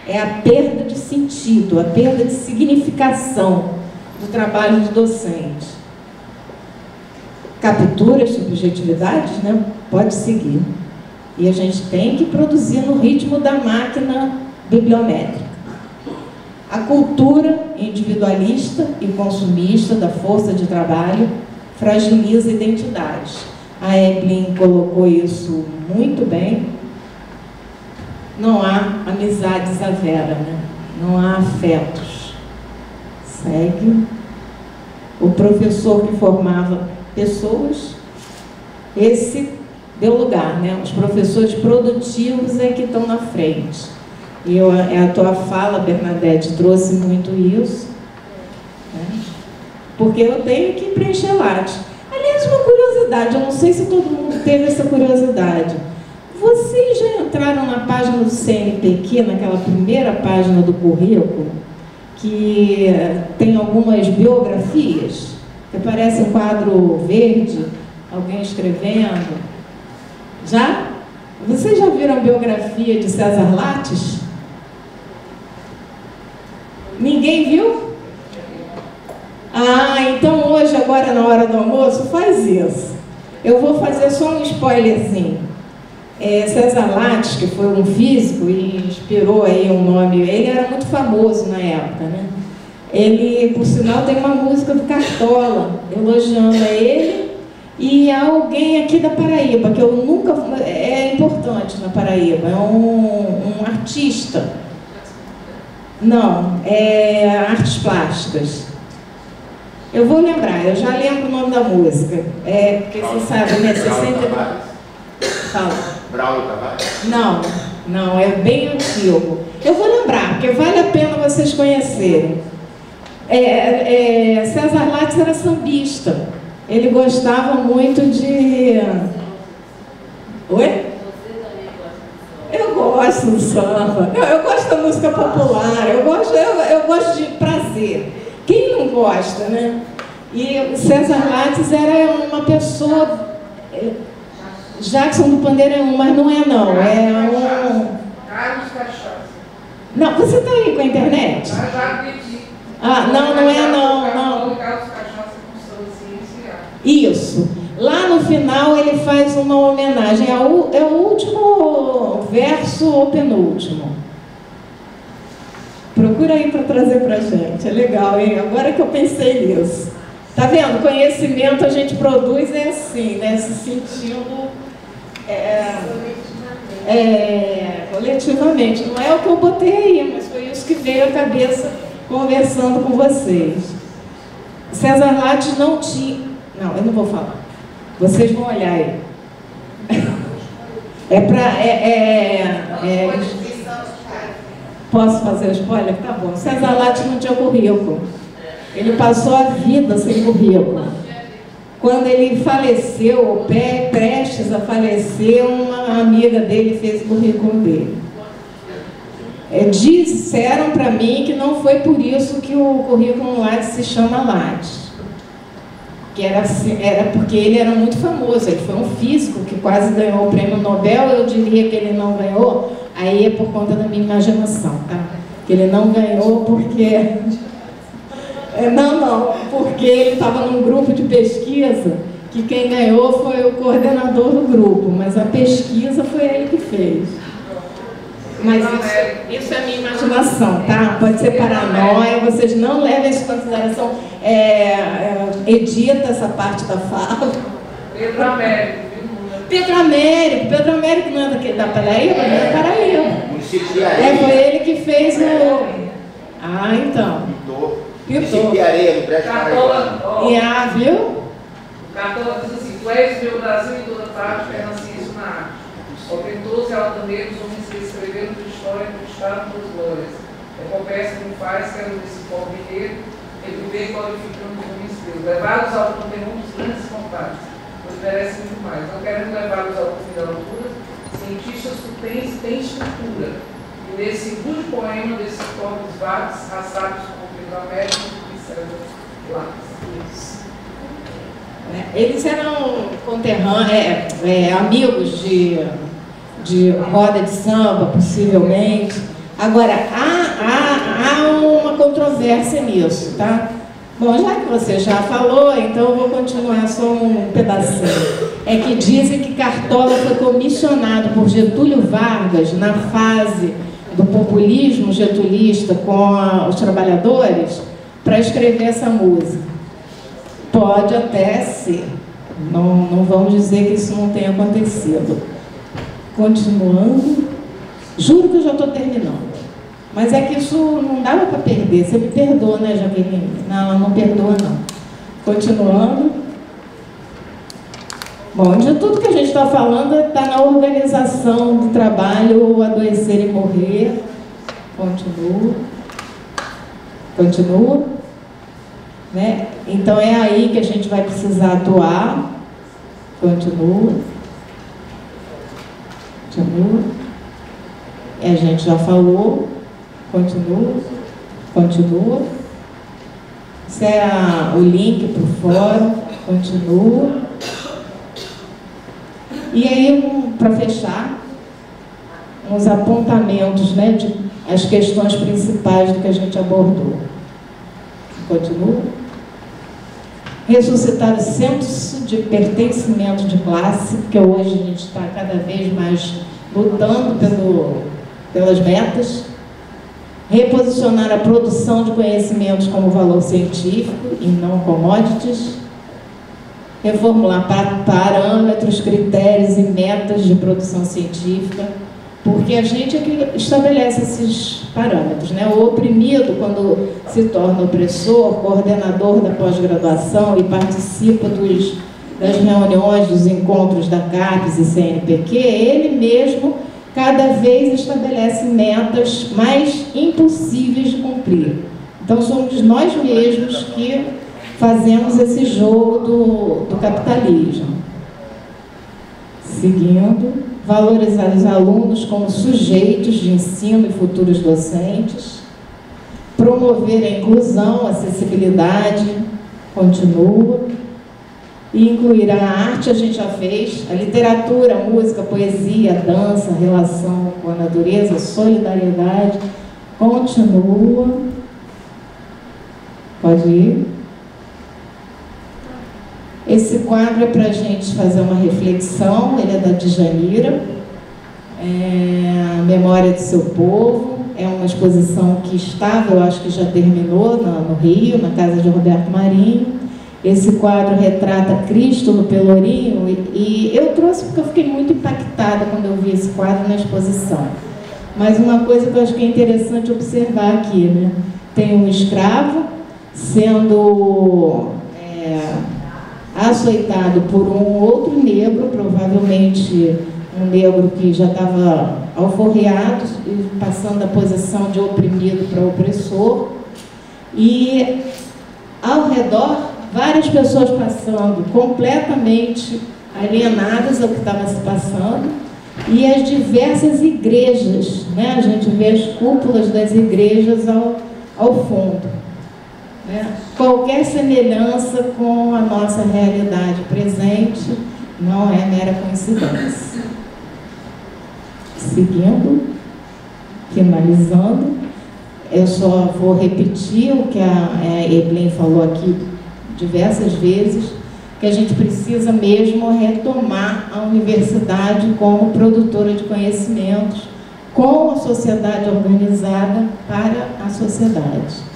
É a perda de sentido, a perda de significação do trabalho do docente. Captura as subjetividades, né? Pode seguir. E a gente tem que produzir no ritmo da máquina bibliométrica. A cultura individualista e consumista da força de trabalho fragiliza identidades. A Evelyn colocou isso muito bem. não há amizades à vera, né? Não há afetos. Segue. O professor que formava pessoas, esse deu lugar, né? Os professores produtivos é que estão na frente. E a tua fala, Bernadette, trouxe muito isso, né? Porque eu tenho que preencher lattes. Aliás, uma curiosidade, eu não sei se todo mundo teve essa curiosidade. Vocês já entraram na página do CNPq, naquela primeira página do currículo, que tem algumas biografias, que parece um quadro verde, alguém escrevendo? Já? Vocês já viram a biografia de César Lattes? Ninguém viu? Ah, então hoje, agora na hora do almoço, faz isso. Eu vou fazer só um spoilerzinho. César Lattes, que foi um físico e inspirou aí um nome, ele era muito famoso na época, né? Ele, por sinal, tem uma música do Cartola, elogiando a ele e a alguém aqui da Paraíba, que eu nunca... É importante na Paraíba, é um artista. Não, é artes plásticas. Eu vou lembrar, eu já lembro o nome da música. Porque você sabe, né? 60... Fala. Braulio Tavares? Não, é bem antigo. Eu vou lembrar, porque vale a pena vocês conhecerem. César Lattes era sambista. Ele gostava muito de... Oi? Eu gosto do samba. Eu gosto da música popular. Eu gosto de prazer. Quem não gosta, né? E César Lattes era uma pessoa... Jackson do Pandeiro é um, mas não é não. É um... Carlos Cachaça. Não, você está aí com a internet? Já pedi. Ah, não é não. Carlos Cachaça com Ciência. Isso. Lá no final ele faz uma homenagem. É o último verso ou penúltimo. Procura aí para trazer para a gente. É legal, hein? Agora que eu pensei nisso. Tá vendo? Conhecimento a gente produz assim, né? Se sentindo... coletivamente. Não é o que eu botei aí, mas foi isso que veio à cabeça conversando com vocês. César Lattes não tinha... Não, eu não vou falar. Vocês vão olhar aí. Posso fazer o spoiler? Tá bom. César Lattes não tinha currículo. Ele passou a vida sem currículo. Quando ele faleceu, prestes a falecer, uma amiga dele fez o currículo dele. Disseram para mim que não foi por isso que o currículo Lattes se chama Lattes. Que era porque ele era muito famoso, ele foi um físico que quase ganhou o prêmio Nobel. Eu diria que ele não ganhou, aí é por conta da minha imaginação, tá? Que ele não ganhou porque... porque ele estava num grupo de pesquisa que quem ganhou foi o coordenador do grupo, mas a pesquisa foi ele que fez. Mas isso é a minha imaginação, tá? Pode ser paranoia, vocês não levem isso em consideração. Edita essa parte da fala. Pedro Américo. Pedro Américo não é da Paraíba, não é da Paraíba. Município de Areia. Foi ele que fez o... Ah, então. Município de Areia, no Brejo Paraíba. Viu? O Cartola diz assim: tu és meu Brasil em toda parte, renascenço na arte. Oventoso e altaneiros, homens que escreveram tua história e conquistaram tuas glórias. Recompensa como faz, quero desse povo mineiro, e viver glorificando os homens teus. Levados ao conteúdo dos grandes combates, pois merecem muito mais. Não queremos levá-los ao fim da altura, cientistas tu tens estrutura. E nesse rude poema desses povos vagos, assados como Pedro Américo e César Lattes. Eles eram conterrâneos, amigos de roda de samba, possivelmente. Agora, há uma controvérsia nisso, tá? Bom, já que você já falou, então eu vou continuar só um pedacinho. É que dizem que Cartola foi comissionado por Getúlio Vargas na fase do populismo getulista com os trabalhadores para escrever essa música. Pode até ser. Não vamos dizer que isso não tenha acontecido. Continuando. Juro que eu já estou terminando. Mas é que isso não dava para perder. Você me perdoa, né, Jaqueline? Não, não perdoa, não. Continuando. Bom, de tudo que a gente está falando está na organização do trabalho, o adoecer e morrer. Continua. Continua. Né? Então é aí que a gente vai precisar atuar. Continua. Continua. A gente já falou. Continua. Continua. Isso é o link para o fórum. Continua. E aí, para fechar, uns apontamentos, né, de as questões principais do que a gente abordou. Continua. Ressuscitar o senso de pertencimento de classe, porque hoje a gente está cada vez mais lutando pelas metas. Reposicionar a produção de conhecimentos como valor científico e não commodities. Reformular parâmetros, critérios e metas de produção científica, porque a gente é que estabelece esses parâmetros, né? O oprimido, quando se torna opressor, coordenador da pós-graduação e participa das reuniões, dos encontros da CAPES e CNPq, ele mesmo cada vez estabelece metas mais impossíveis de cumprir. Então somos nós mesmos que fazemos esse jogo do capitalismo. Seguindo, valorizar os alunos como sujeitos de ensino e futuros docentes, promover a inclusão, a acessibilidade, continua, e incluir a arte, a gente já fez, a literatura, a música, a poesia, a dança, a relação com a natureza, a solidariedade, continua, pode ir. Esse quadro é para a gente fazer uma reflexão, ele é da Djanira, a Memória do Seu Povo, é uma exposição que estava, eu acho que já terminou no Rio, na casa de Roberto Marinho. Esse quadro retrata Cristo no Pelourinho e eu trouxe porque eu fiquei muito impactada quando eu vi esse quadro na exposição. Mas uma coisa que eu acho que é interessante observar aqui, né? Tem um escravo sendo açoitado por um outro negro, provavelmente um negro que já estava alforreado e passando da posição de oprimido para opressor, e ao redor várias pessoas passando completamente alienadas ao que estava se passando, e as diversas igrejas, né? A gente vê as cúpulas das igrejas ao fundo. Qualquer semelhança com a nossa realidade presente não é mera coincidência. Seguindo, finalizando, eu só vou repetir o que a Evelyn falou aqui diversas vezes, que a gente precisa mesmo retomar a universidade como produtora de conhecimentos, com a sociedade organizada para a sociedade.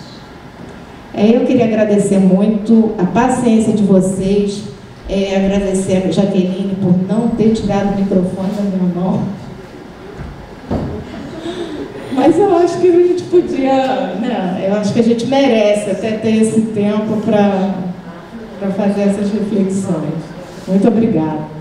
Eu queria agradecer muito a paciência de vocês, agradecer a Jaqueline por não ter tirado o microfone da minha mão. Mas eu acho que a gente podia, né? Eu acho que a gente merece até ter esse tempo para fazer essas reflexões. Muito obrigada.